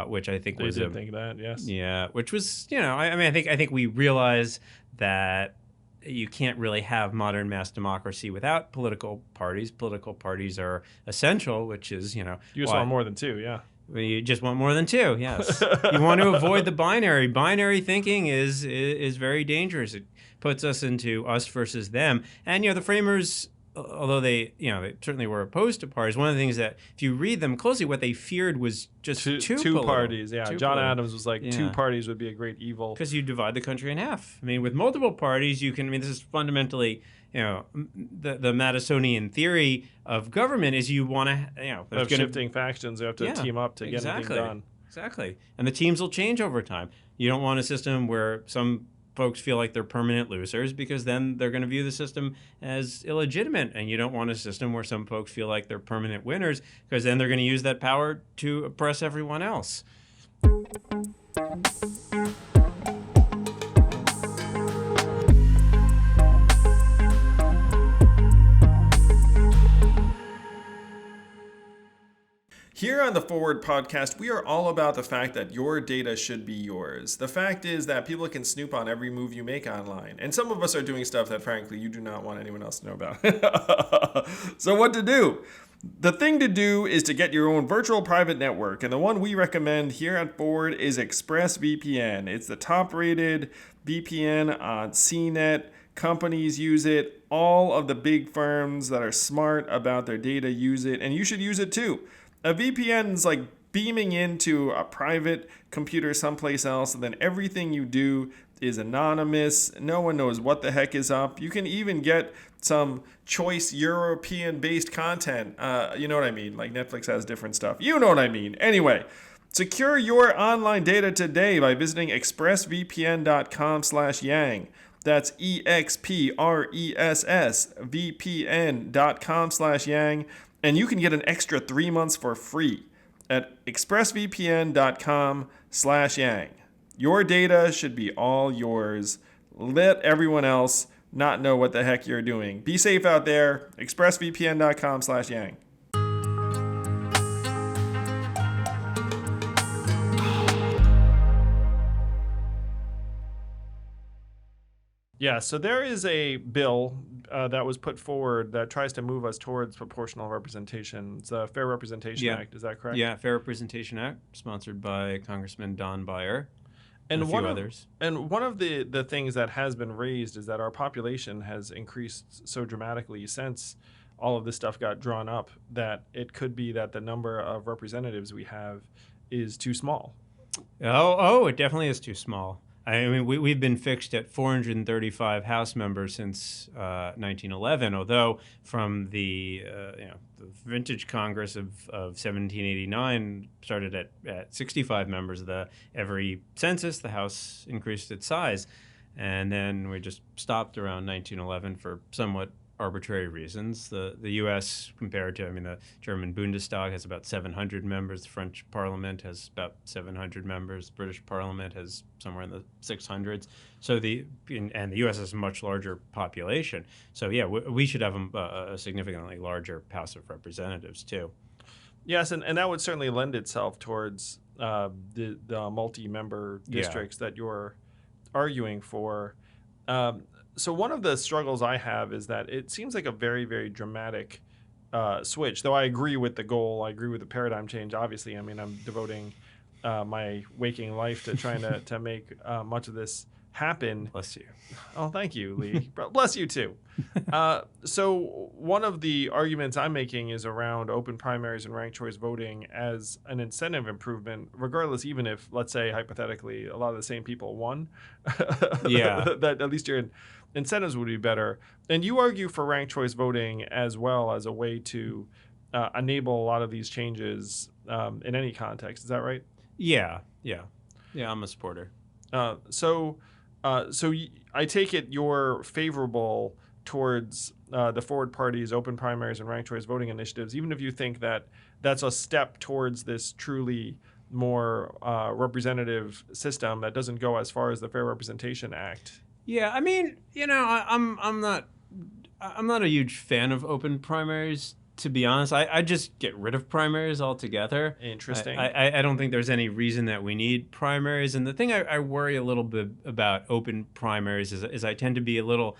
Speaker 2: which I think
Speaker 1: they did think that, yes.
Speaker 2: Yeah, which was, I think we realize that you can't really have modern mass democracy without political parties. Political parties are essential, which is,
Speaker 1: you just want more than two, yeah.
Speaker 2: You just want more than two, yes. You want to avoid the binary. Binary thinking is very dangerous. It puts us into us versus them. And, the framers, although they certainly were opposed to parties, one of the things that, if you read them closely, what they feared was just two
Speaker 1: parties. Yeah, John Adams was like, two parties would be a great evil.
Speaker 2: Because you divide the country in half. I mean, with multiple parties, you can, this is fundamentally, the Madisonian theory of government is you want to,
Speaker 1: of shifting factions, you have to team up to get anything done.
Speaker 2: Exactly. And the teams will change over time. You don't want a system where some folks feel like they're permanent losers, because then they're going to view the system as illegitimate. And you don't want a system where some folks feel like they're permanent winners, because then they're going to use that power to oppress everyone else.
Speaker 1: Here on the Forward podcast, we are all about the fact that your data should be yours. The fact is that people can snoop on every move you make online. And some of us are doing stuff that, frankly, you do not want anyone else to know about. So what to do? The thing to do is to get your own virtual private network. And the one we recommend here at Forward is ExpressVPN. It's the top-rated VPN on CNET. Companies use it. All of the big firms that are smart about their data use it. And you should use it too. A VPN is like beaming into a private computer someplace else, and then everything you do is anonymous. No one knows what the heck is up. You can even get some choice European-based content. You know what I mean? Like Netflix has different stuff. You know what I mean. Anyway, secure your online data today by visiting expressvpn.com/yang. That's expressvpn.com/yang. And you can get an extra 3 months for free at expressvpn.com/yang. Your data should be all yours. Let everyone else not know what the heck you're doing. Be safe out there. expressvpn.com/yang. Yeah, so there is a bill that was put forward that tries to move us towards proportional representation. It's a Fair Representation Act, is that correct?
Speaker 2: Yeah, Fair Representation Act, sponsored by Congressman Don Beyer and a few others.
Speaker 1: And one of the things that has been raised is that our population has increased so dramatically since all of this stuff got drawn up that it could be that the number of representatives we have is too small.
Speaker 2: Oh, it definitely is too small. I mean, we've been fixed at 435 House members since 1911, although from the vintage Congress of 1789 started at 65 members. Every census, the House increased its size. And then we just stopped around 1911 for somewhat arbitrary reasons. The U.S. compared to, the German Bundestag has about 700 members. The French Parliament has about 700 members. The British Parliament has somewhere in the 600s. So the U.S. has a much larger population. So yeah, we should have a significantly larger House of Representatives too.
Speaker 1: Yes, and that would certainly lend itself towards the multi-member districts that you're arguing for. So one of the struggles I have is that it seems like a very, very dramatic switch, though I agree with the goal. I agree with the paradigm change. Obviously, I'm devoting my waking life to trying to make much of this happen.
Speaker 2: Bless you.
Speaker 1: Oh, thank you, Lee. Bless you too. So one of the arguments I'm making is around open primaries and ranked choice voting as an incentive improvement, regardless, even if, let's say, hypothetically, a lot of the same people won.
Speaker 2: Yeah.
Speaker 1: That at least your incentives would be better. And you argue for ranked choice voting as well as a way to enable a lot of these changes in any context. Is that right?
Speaker 2: Yeah. I'm a supporter.
Speaker 1: So I take it you're favorable towards the Forward Party's open primaries and ranked choice voting initiatives, even if you think that that's a step towards this truly more representative system that doesn't go as far as the Fair Representation Act.
Speaker 2: Yeah, I mean, I'm not a huge fan of open primaries. To be honest, I just get rid of primaries altogether.
Speaker 1: Interesting.
Speaker 2: I don't think there's any reason that we need primaries. And the thing I worry a little bit about open primaries is I tend to be a little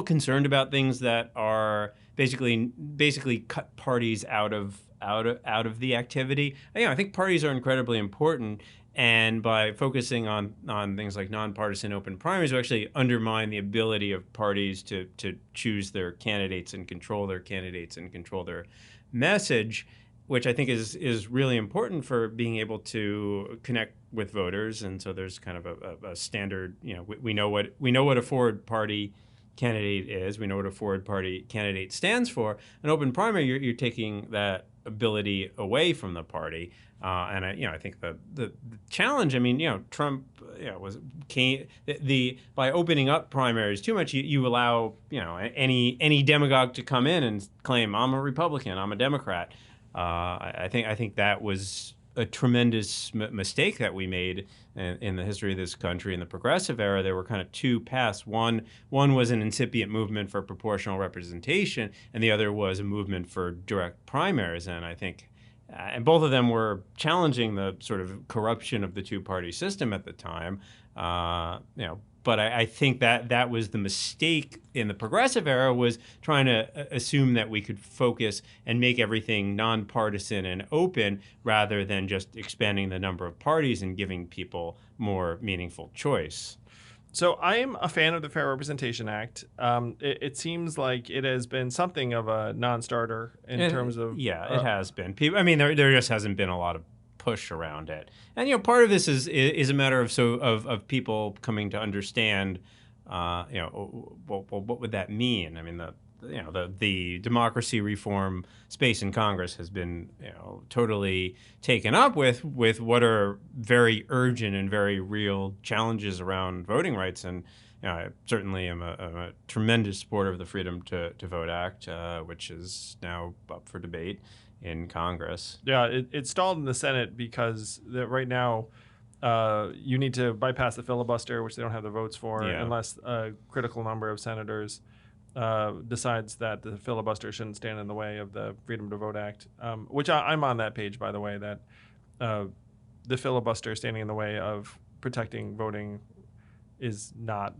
Speaker 2: concerned about things that are basically cut parties out of the activity. I think parties are incredibly important. And by focusing on things like nonpartisan open primaries, we actually undermine the ability of parties to choose their candidates and control their candidates and control their message, which I think is really important for being able to connect with voters. And so there's kind of a standard, we know what a forward party candidate is. We know what a forward party candidate stands for. An open primary, you're taking that ability away from the party. And I think the challenge. I mean, Trump, by opening up primaries too much, you allow any demagogue to come in and claim I'm a Republican, I'm a Democrat. I think that was a tremendous mistake that we made in the history of this country. In the progressive era, there were kind of two paths. One was an incipient movement for proportional representation, and the other was a movement for direct primaries. And I think. And both of them were challenging the sort of corruption of the two-party system at the time. But I think that was the mistake in the progressive era, was trying to assume that we could focus and make everything nonpartisan and open rather than just expanding the number of parties and giving people more meaningful choice.
Speaker 1: So I am a fan of the Fair Representation Act. It seems like it has been something of a non-starter in terms of...
Speaker 2: Yeah, it has been. People, I mean, there just hasn't been a lot of push around it. And, part of this is a matter of people coming to understand, what would that mean? I mean, the democracy reform space in Congress has been totally taken up with what are very urgent and very real challenges around voting rights. And I certainly am a tremendous supporter of the Freedom to Vote Act, which is now up for debate in Congress.
Speaker 1: Yeah, it stalled in the Senate because right now you need to bypass the filibuster, which they don't have the votes for, unless a critical number of senators decides that the filibuster shouldn't stand in the way of the Freedom to Vote Act, which I'm on that page, by the way, that the filibuster standing in the way of protecting voting is not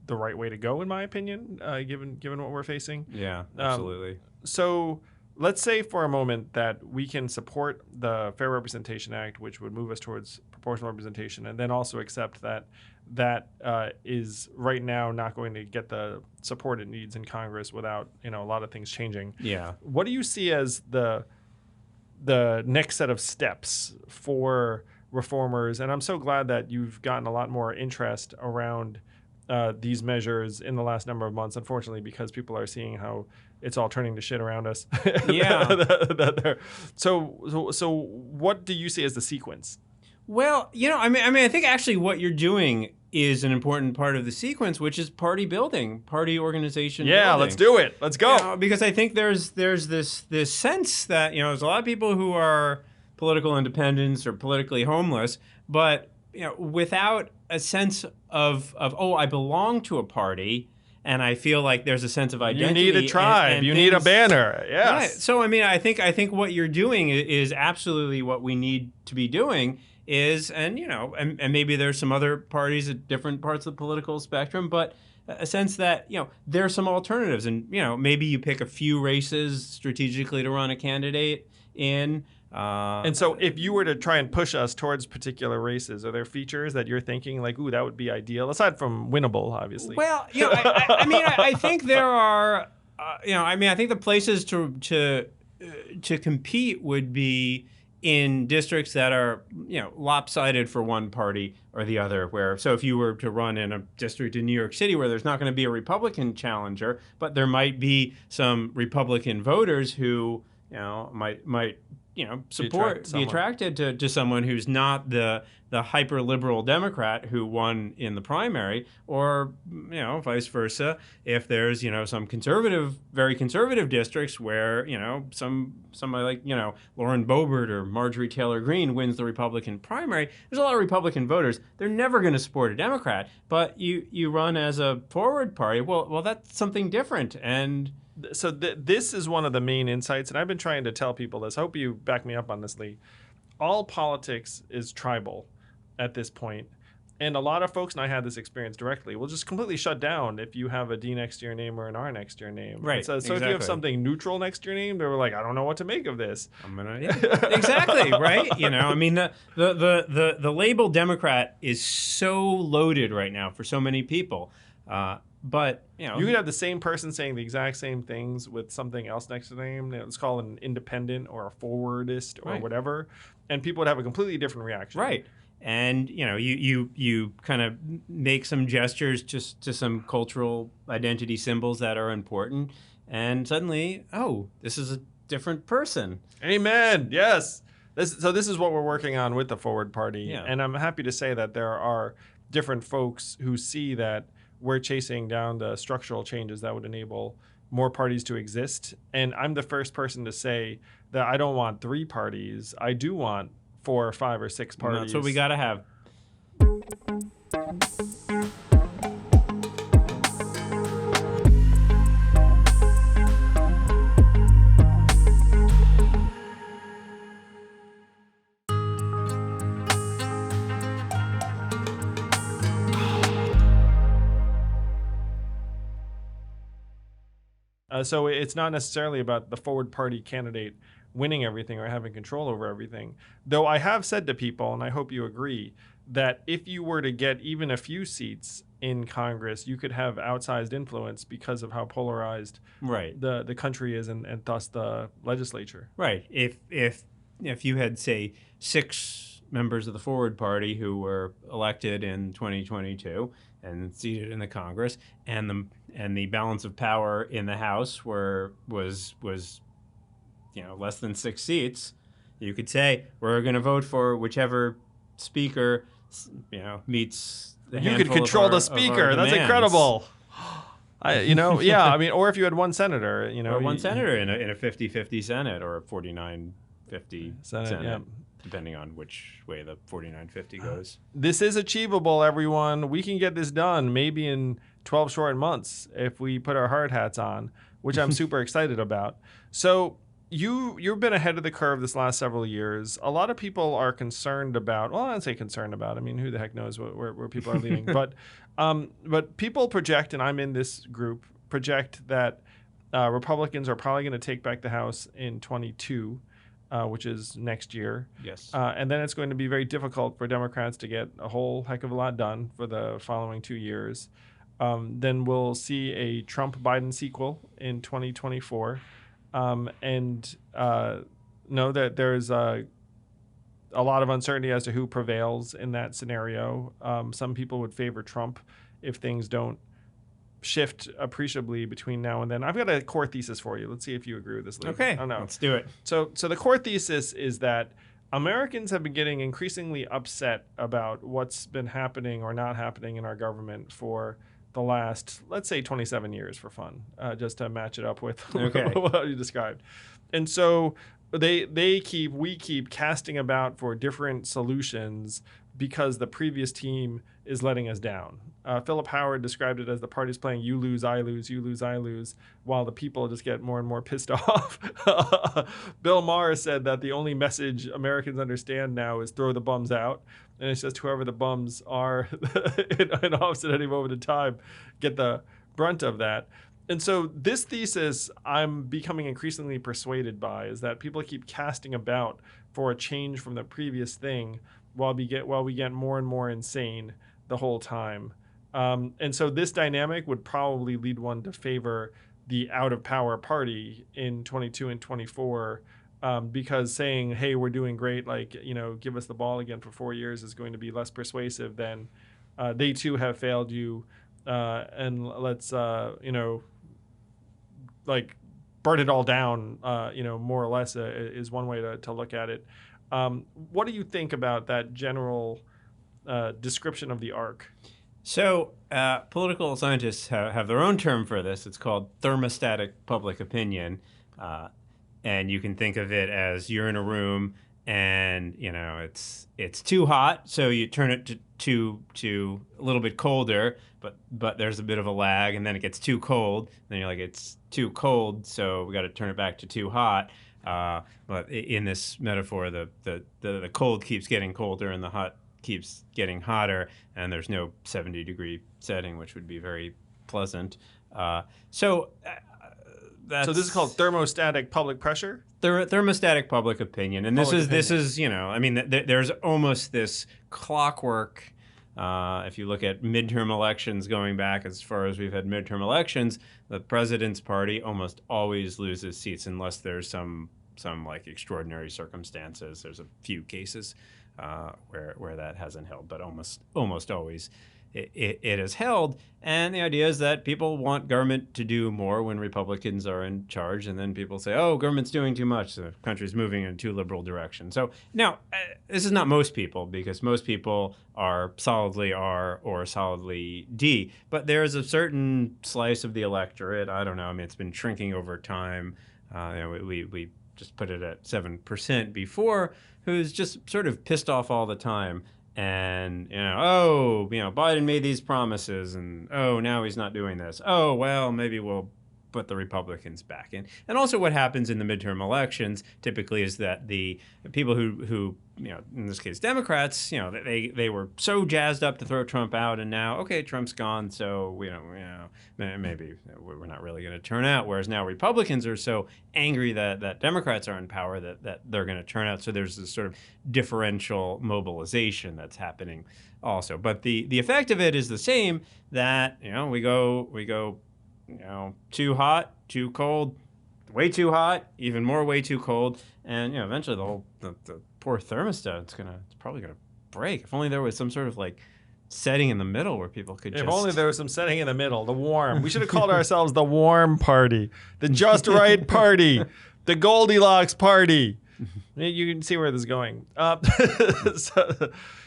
Speaker 1: the right way to go, in my opinion, given what we're facing.
Speaker 2: Yeah, absolutely.
Speaker 1: So let's say for a moment that we can support the Fair Representation Act, which would move us towards proportional representation, and then also accept that is right now not going to get the support it needs in Congress without a lot of things changing.
Speaker 2: Yeah.
Speaker 1: What do you see as the next set of steps for reformers? And I'm so glad that you've gotten a lot more interest around these measures in the last number of months, unfortunately, because people are seeing how it's all turning to shit around us.
Speaker 2: Yeah.
Speaker 1: So what do you see as the sequence?
Speaker 2: Well, I think actually what you're doing is an important part of the sequence, which is party building, party organization.
Speaker 1: Yeah,
Speaker 2: building.
Speaker 1: Let's do it. Let's go.
Speaker 2: Because I think there's this sense that there's a lot of people who are political independents or politically homeless, but without a sense of I belong to a party. And I feel like there's a sense of identity.
Speaker 1: You need a tribe.
Speaker 2: And
Speaker 1: you need a banner. Yes.
Speaker 2: Right. So I think what you're doing is absolutely what we need to be doing. And maybe there's some other parties at different parts of the political spectrum, but a sense that there are some alternatives, and maybe you pick a few races strategically to run a candidate in.
Speaker 1: And so if you were to try and push us towards particular races, are there features that you're thinking like, ooh, that would be ideal, aside from winnable, obviously?
Speaker 2: Well, I think there are, I think the places to compete would be in districts that are, lopsided for one party or the other. So if you were to run in a district in New York City where there's not going to be a Republican challenger, but there might be some Republican voters who, might be attracted to someone who's not the hyper liberal Democrat who won in the primary, or vice versa. If there's some very conservative districts where somebody like Lauren Boebert or Marjorie Taylor Greene wins the Republican primary, there's a lot of Republican voters. They're never going to support a Democrat, but you run as a forward party. Well, that's something different. And
Speaker 1: so this is one of the main insights, and I've been trying to tell people this. I hope you back me up on this, Lee. All politics is tribal at this point. And a lot of folks, and I had this experience directly, will just completely shut down if you have a D next to your name or an R next to your name.
Speaker 2: Right.
Speaker 1: So exactly. If you have something neutral next to your name, they were like, I don't know what to make of this.
Speaker 2: Exactly, right? The label Democrat is so loaded right now for so many people. But you could
Speaker 1: have the same person saying the exact same things with something else next to their name. Let's call it an independent or a forwardist or whatever, and people would have a completely different reaction.
Speaker 2: Right. And you kind of make some gestures just to some cultural identity symbols that are important, and suddenly, this is a different person.
Speaker 1: Amen. Yes. This is what we're working on with the Forward Party, and I'm happy to say that there are different folks who see that we're chasing down the structural changes that would enable more parties to exist. And I'm the first person to say that I don't want 3 parties. I do want 4 or 5 or 6 parties.
Speaker 2: That's what we got to have.
Speaker 1: So it's not necessarily about the Forward Party candidate winning everything or having control over everything. Though I have said to people, and I hope you agree, that if you were to get even a few seats in Congress, you could have outsized influence because of how polarized the country is and thus the legislature.
Speaker 2: Right. If you had, say, 6 members of the Forward Party who were elected in 2022 and seated in the Congress, and the balance of power in the House was less than 6 seats, you could say we're going to vote for whichever speaker meets the
Speaker 1: you could control the speaker. That's incredible. Or if you had one senator,
Speaker 2: or one senator in a 50-50 Senate or a 49-50 Senate. Depending on which way the 49-50 goes.
Speaker 1: This is achievable, everyone. We can get this done maybe in 12 short months if we put our hard hats on, which I'm super excited about. So you've been ahead of the curve this last several years. A lot of people are concerned about, well, I don't say concerned about, I mean, who the heck knows where people are leaning. But people project, and I'm in this group, project that Republicans are probably going to take back the House in 22. Which is next year.
Speaker 2: Yes.
Speaker 1: And then it's going to be very difficult for Democrats to get a whole heck of a lot done for the following 2 years. Then we'll see a Trump-Biden sequel in 2024. And know that there's a lot of uncertainty as to who prevails in that scenario. Some people would favor Trump if things don't shift appreciably between now and then. I've got a core thesis for you. Let's see if you agree with this, Lee.
Speaker 2: Okay, let's do it.
Speaker 1: So the core thesis is that Americans have been getting increasingly upset about what's been happening or not happening in our government for the last, let's say, 27 years for fun, just to match it up with what you described. And so we keep casting about for different solutions because the previous team is letting us down. Philip Howard described it as the party's playing you lose, I lose, you lose, I lose, while the people just get more and more pissed off. Bill Maher said that the only message Americans understand now is throw the bums out. And it's just whoever the bums are in office at any moment in time get the brunt of that. And so this thesis I'm becoming increasingly persuaded by is that people keep casting about for a change from the previous thing while we get more and more insane the whole time. And so this dynamic would probably lead one to favor the out of power party in 22 and 24, because saying, hey, we're doing great, like, give us the ball again for 4 years is going to be less persuasive than they too have failed you, and let's like burn it all down, more or less, is one way to look at it. What do you think about that general description of the arc?
Speaker 2: So political scientists have their own term for this. It's called thermostatic public opinion. And you can think of it as you're in a room and it's too hot, so you turn it to a little bit colder, but there's a bit of a lag, and then it gets too cold. Then you're like, it's too cold, so we got to turn it back to too hot. But in this metaphor, the cold keeps getting colder and the hot keeps getting hotter, and there's no 70-degree setting, which would be very pleasant. So
Speaker 1: this is called thermostatic public pressure?
Speaker 2: Thermostatic public opinion. And this is there's almost this clockwork. If you look at midterm elections going back as far as we've had midterm elections, the president's party almost always loses seats unless there's some like extraordinary circumstances. There's a few cases where that hasn't held, but almost always it is held. And the idea is that people want government to do more when Republicans are in charge, and then people say, oh, government's doing too much, the country's moving in a too liberal direction. So now, this is not most people, because most people are solidly R or solidly D, but there's a certain slice of the electorate, I don't know, it's been shrinking over time. We just put it at 7% before, who's just sort of pissed off all the time. And, Biden made these promises, and, now he's not doing this. Oh, well, maybe we'll put the Republicans back in. And also what happens in the midterm elections typically is that the people who in this case, Democrats, they were so jazzed up to throw Trump out, and now, okay, Trump's gone, so, maybe we're not really going to turn out. Whereas now Republicans are so angry that Democrats are in power that they're going to turn out. So there's this sort of differential mobilization that's happening also. But the effect of it is the same, that, we go too hot, too cold, way too hot, even more way too cold, and eventually the poor thermostat, it's probably gonna break. If only there was some sort of like setting in the middle where people could
Speaker 1: If only there was some setting in the middle, the warm. We should have called ourselves the warm party, the just right party, the Goldilocks party. You can see where this is going.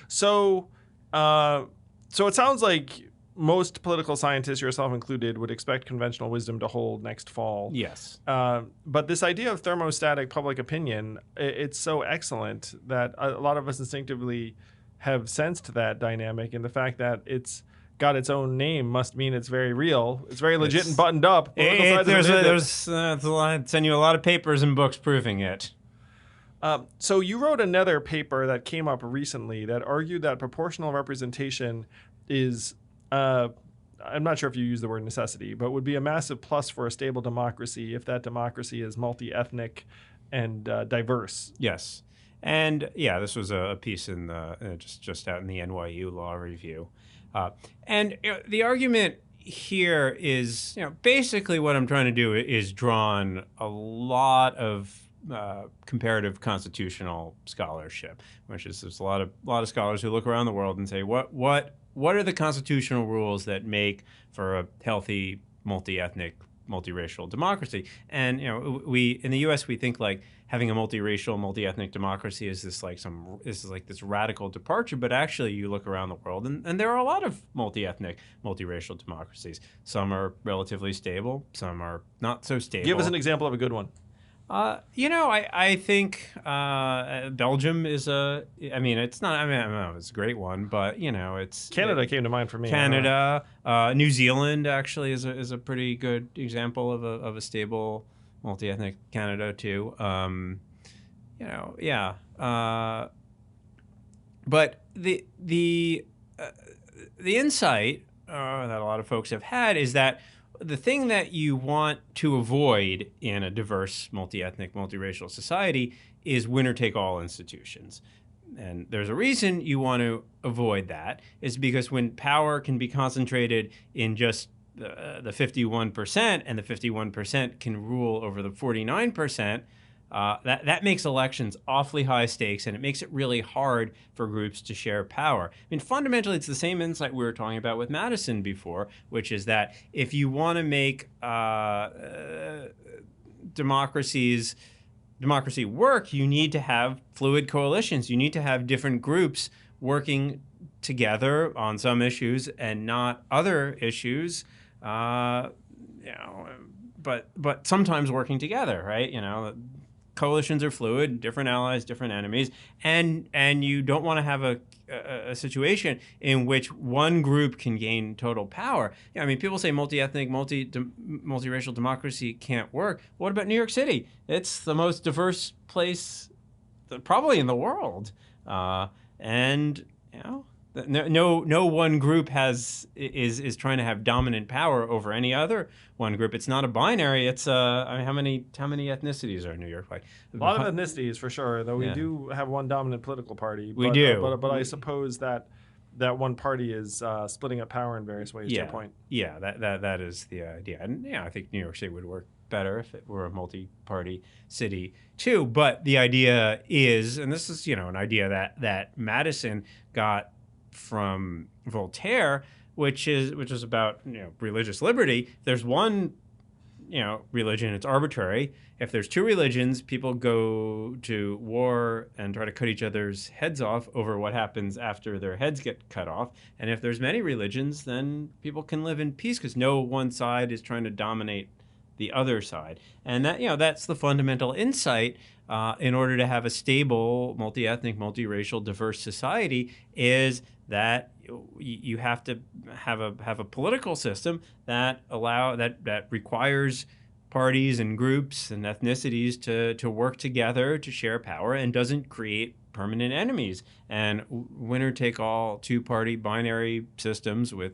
Speaker 1: So it sounds like most political scientists, yourself included, would expect conventional wisdom to hold next fall.
Speaker 2: Yes.
Speaker 1: But this idea of thermostatic public opinion, it's so excellent that a lot of us instinctively have sensed that dynamic, and the fact that it's got its own name must mean it's very real. It's very legit and buttoned up.
Speaker 2: There's send you a lot of papers and books proving it.
Speaker 1: So you wrote another paper that came up recently that argued that proportional representation is, I'm not sure if you use the word necessity, but would be a massive plus for a stable democracy if that democracy is multi-ethnic and diverse.
Speaker 2: Yes. And yeah, this was a piece in the just out in the NYU Law Review. And the argument here is, basically what I'm trying to do is draw on a lot of comparative constitutional scholarship, which is there's a lot of scholars who look around the world and say, what are the constitutional rules that make for a healthy, multi-ethnic, multiracial democracy? And we in the U.S. we think like having a multiracial, multi-ethnic democracy is this radical departure. But actually, you look around the world, and there are a lot of multi-ethnic, multiracial democracies. Some are relatively stable, some are not so stable.
Speaker 1: Give us an example of a good one.
Speaker 2: I think Belgium is it's not, I don't know, it's a great one, but, it's...
Speaker 1: Canada came to mind for me.
Speaker 2: Canada, New Zealand actually is a pretty good example of a stable multi-ethnic Canada, too. But the insight that a lot of folks have had is that the thing that you want to avoid in a diverse, multi-ethnic, multiracial society is winner-take-all institutions. And there's a reason you want to avoid that, is because when power can be concentrated in just the 51%, and the 51% can rule over the 49%, that makes elections awfully high stakes, and it makes it really hard for groups to share power. I mean, fundamentally, it's the same insight we were talking about with Madison before, which is that if you want to make democracy work, you need to have fluid coalitions. You need to have different groups working together on some issues and not other issues. But sometimes working together, right? Coalitions are fluid, different allies, different enemies, and you don't want to have a situation in which one group can gain total power. I mean, people say multi-ethnic, multiracial democracy can't work. What about New York City? It's the most diverse place probably in the world, and no one group is trying to have dominant power over any other one group. It's not a binary. It's I mean, how many ethnicities are in New York? Like
Speaker 1: a lot of ethnicities for sure. Though we do have one dominant political party.
Speaker 2: We do,
Speaker 1: but I suppose that one party is splitting up power in various ways. To your point.
Speaker 2: Yeah, that is the idea, and I think New York City would work better if it were a multi-party city too. But the idea is, and this is an idea that Madison got from Voltaire, which is about religious liberty. If there's one religion, it's arbitrary. If there's two religions, people go to war and try to cut each other's heads off over what happens after their heads get cut off. And if there's many religions, then people can live in peace because no one side is trying to dominate the other side. And that's the fundamental insight in order to have a stable, multi-ethnic, multiracial, diverse society, is that you have to have a political system that requires parties and groups and ethnicities to work together to share power and doesn't create permanent enemies. And winner-take-all, two-party binary systems with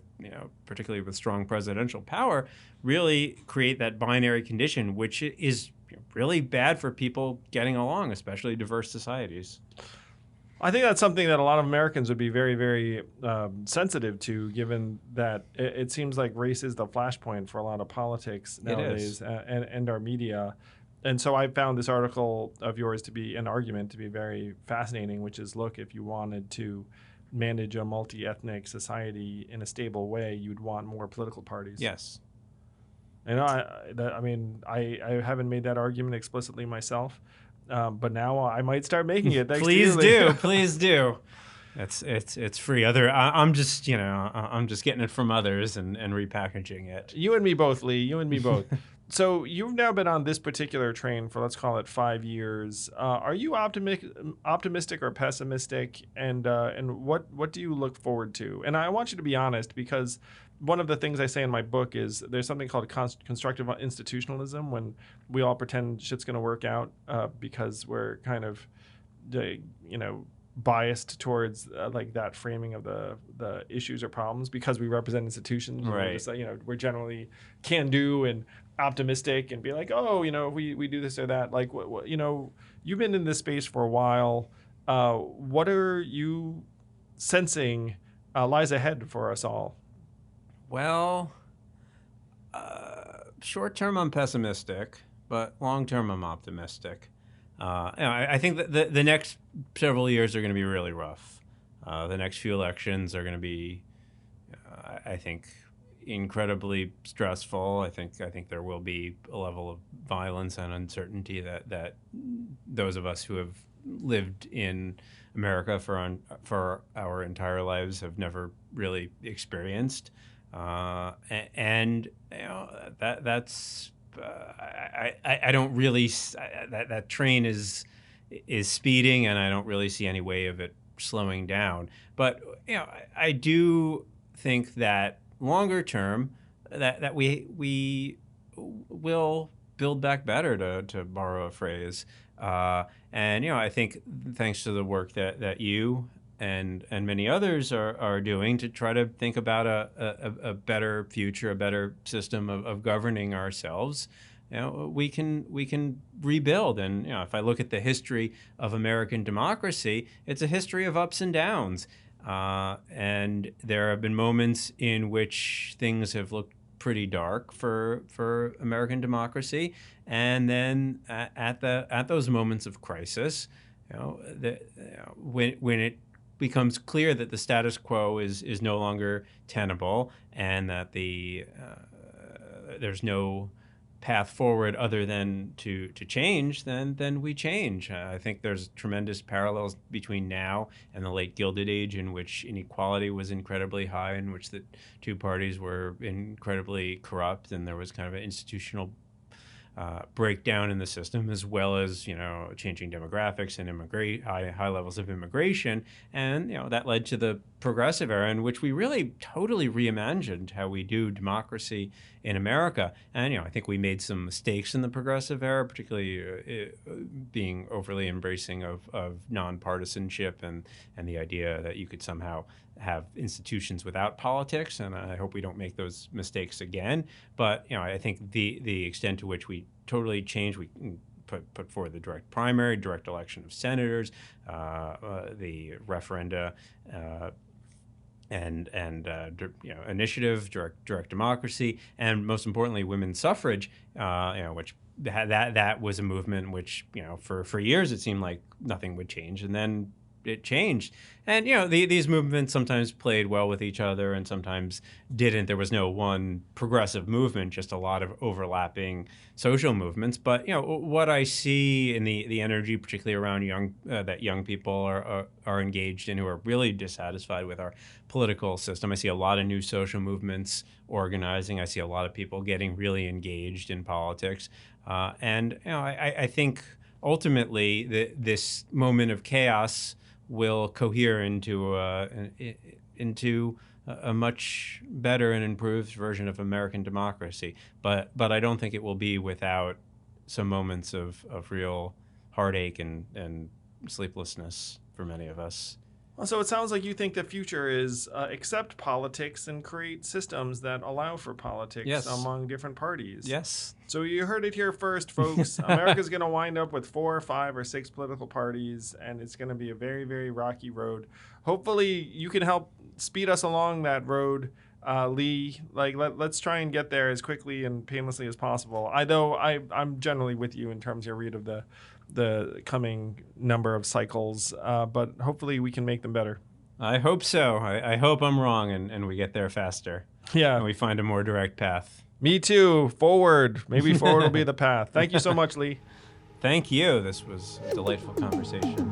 Speaker 2: particularly with strong presidential power really create that binary condition, which is really bad for people getting along, especially diverse societies.
Speaker 1: I think that's something that a lot of Americans would be very, very sensitive to, given that it seems like race is the flashpoint for a lot of politics nowadays and our media. And so I found this article of yours to be an argument to be very fascinating, which is, look, if you wanted to manage a multi-ethnic society in a stable way, you'd want more political parties.
Speaker 2: Yes.
Speaker 1: I haven't made that argument explicitly myself. But now I might start making it. Thanks
Speaker 2: Please
Speaker 1: to you,
Speaker 2: do. Please do. It's free. I'm just getting it from others and repackaging it.
Speaker 1: You and me both, Lee. You and me both. So you've now been on this particular train for, let's call it, 5 years. Are you optimistic or pessimistic? And what do you look forward to? And I want you to be honest, because one of the things I say in my book is there's something called constructive institutionalism, when we all pretend shit's going to work out because we're kind of, biased towards like that framing of the issues or problems because we represent institutions.
Speaker 2: Right.
Speaker 1: We're generally can do and optimistic and be like, oh, we do this or that. Like, you've been in this space for a while. What are you sensing lies ahead for us all?
Speaker 2: Well, short term I'm pessimistic, but long term I'm optimistic. I think that the next several years are going to be really rough. The next few elections are going to be, I think, incredibly stressful. I think there will be a level of violence and uncertainty that those of us who have lived in America for our entire lives have never really experienced. That's. I don't really that train is speeding, and I don't really see any way of it slowing down. But I do think that longer term that we will build back better, to borrow a phrase. And I think thanks to the work that you and many others are doing to try to think about a better future, a better system of governing ourselves, we can rebuild. And if I look at the history of American democracy, it's a history of ups and downs. And there have been moments in which things have looked pretty dark for American democracy, and then at those moments of crisis, when it becomes clear that the status quo is no longer tenable and that there's no path forward other than to change, then we change. I think there's tremendous parallels between now and the late Gilded Age, in which inequality was incredibly high, in which the two parties were incredibly corrupt, and there was kind of an institutional breakdown in the system, as well as changing demographics and high levels of immigration, and that led to the progressive era, in which we really totally reimagined how we do democracy in America. And I think we made some mistakes in the progressive era, particularly being overly embracing of nonpartisanship and the idea that you could somehow have institutions without politics, and I hope we don't make those mistakes again. But I think the extent to which we totally change, we put forward the direct primary, direct election of senators, the referenda, and initiative, direct democracy, and most importantly, women's suffrage, which that was a movement which for years it seemed like nothing would change, and then it changed. And these movements sometimes played well with each other and sometimes didn't. There was no one progressive movement, just a lot of overlapping social movements. But what I see in the energy, particularly around that young people are engaged in, who are really dissatisfied with our political system. I see a lot of new social movements organizing. I see a lot of people getting really engaged in politics. And I think ultimately this moment of chaos will cohere into a much better and improved version of American democracy. But I don't think it will be without some moments of real heartache and sleeplessness for many of us.
Speaker 1: Well, so it sounds like you think the future is accept politics and create systems that allow for politics among different parties.
Speaker 2: Yes.
Speaker 1: So you heard it here first, folks. America's going to wind up with 4 or 5 or 6 political parties, and it's going to be a very, very rocky road. Hopefully you can help speed us along that road, Lee. Let's try and get there as quickly and painlessly as possible. I'm generally with you in terms of your read of the coming number of cycles, but hopefully we can make them better.
Speaker 2: I hope so. I hope I'm wrong and we get there faster.
Speaker 1: Yeah.
Speaker 2: And we find a more direct path.
Speaker 1: Me too. Forward. Maybe forward will be the path. Thank you so much, Lee.
Speaker 2: Thank you. This was a delightful conversation.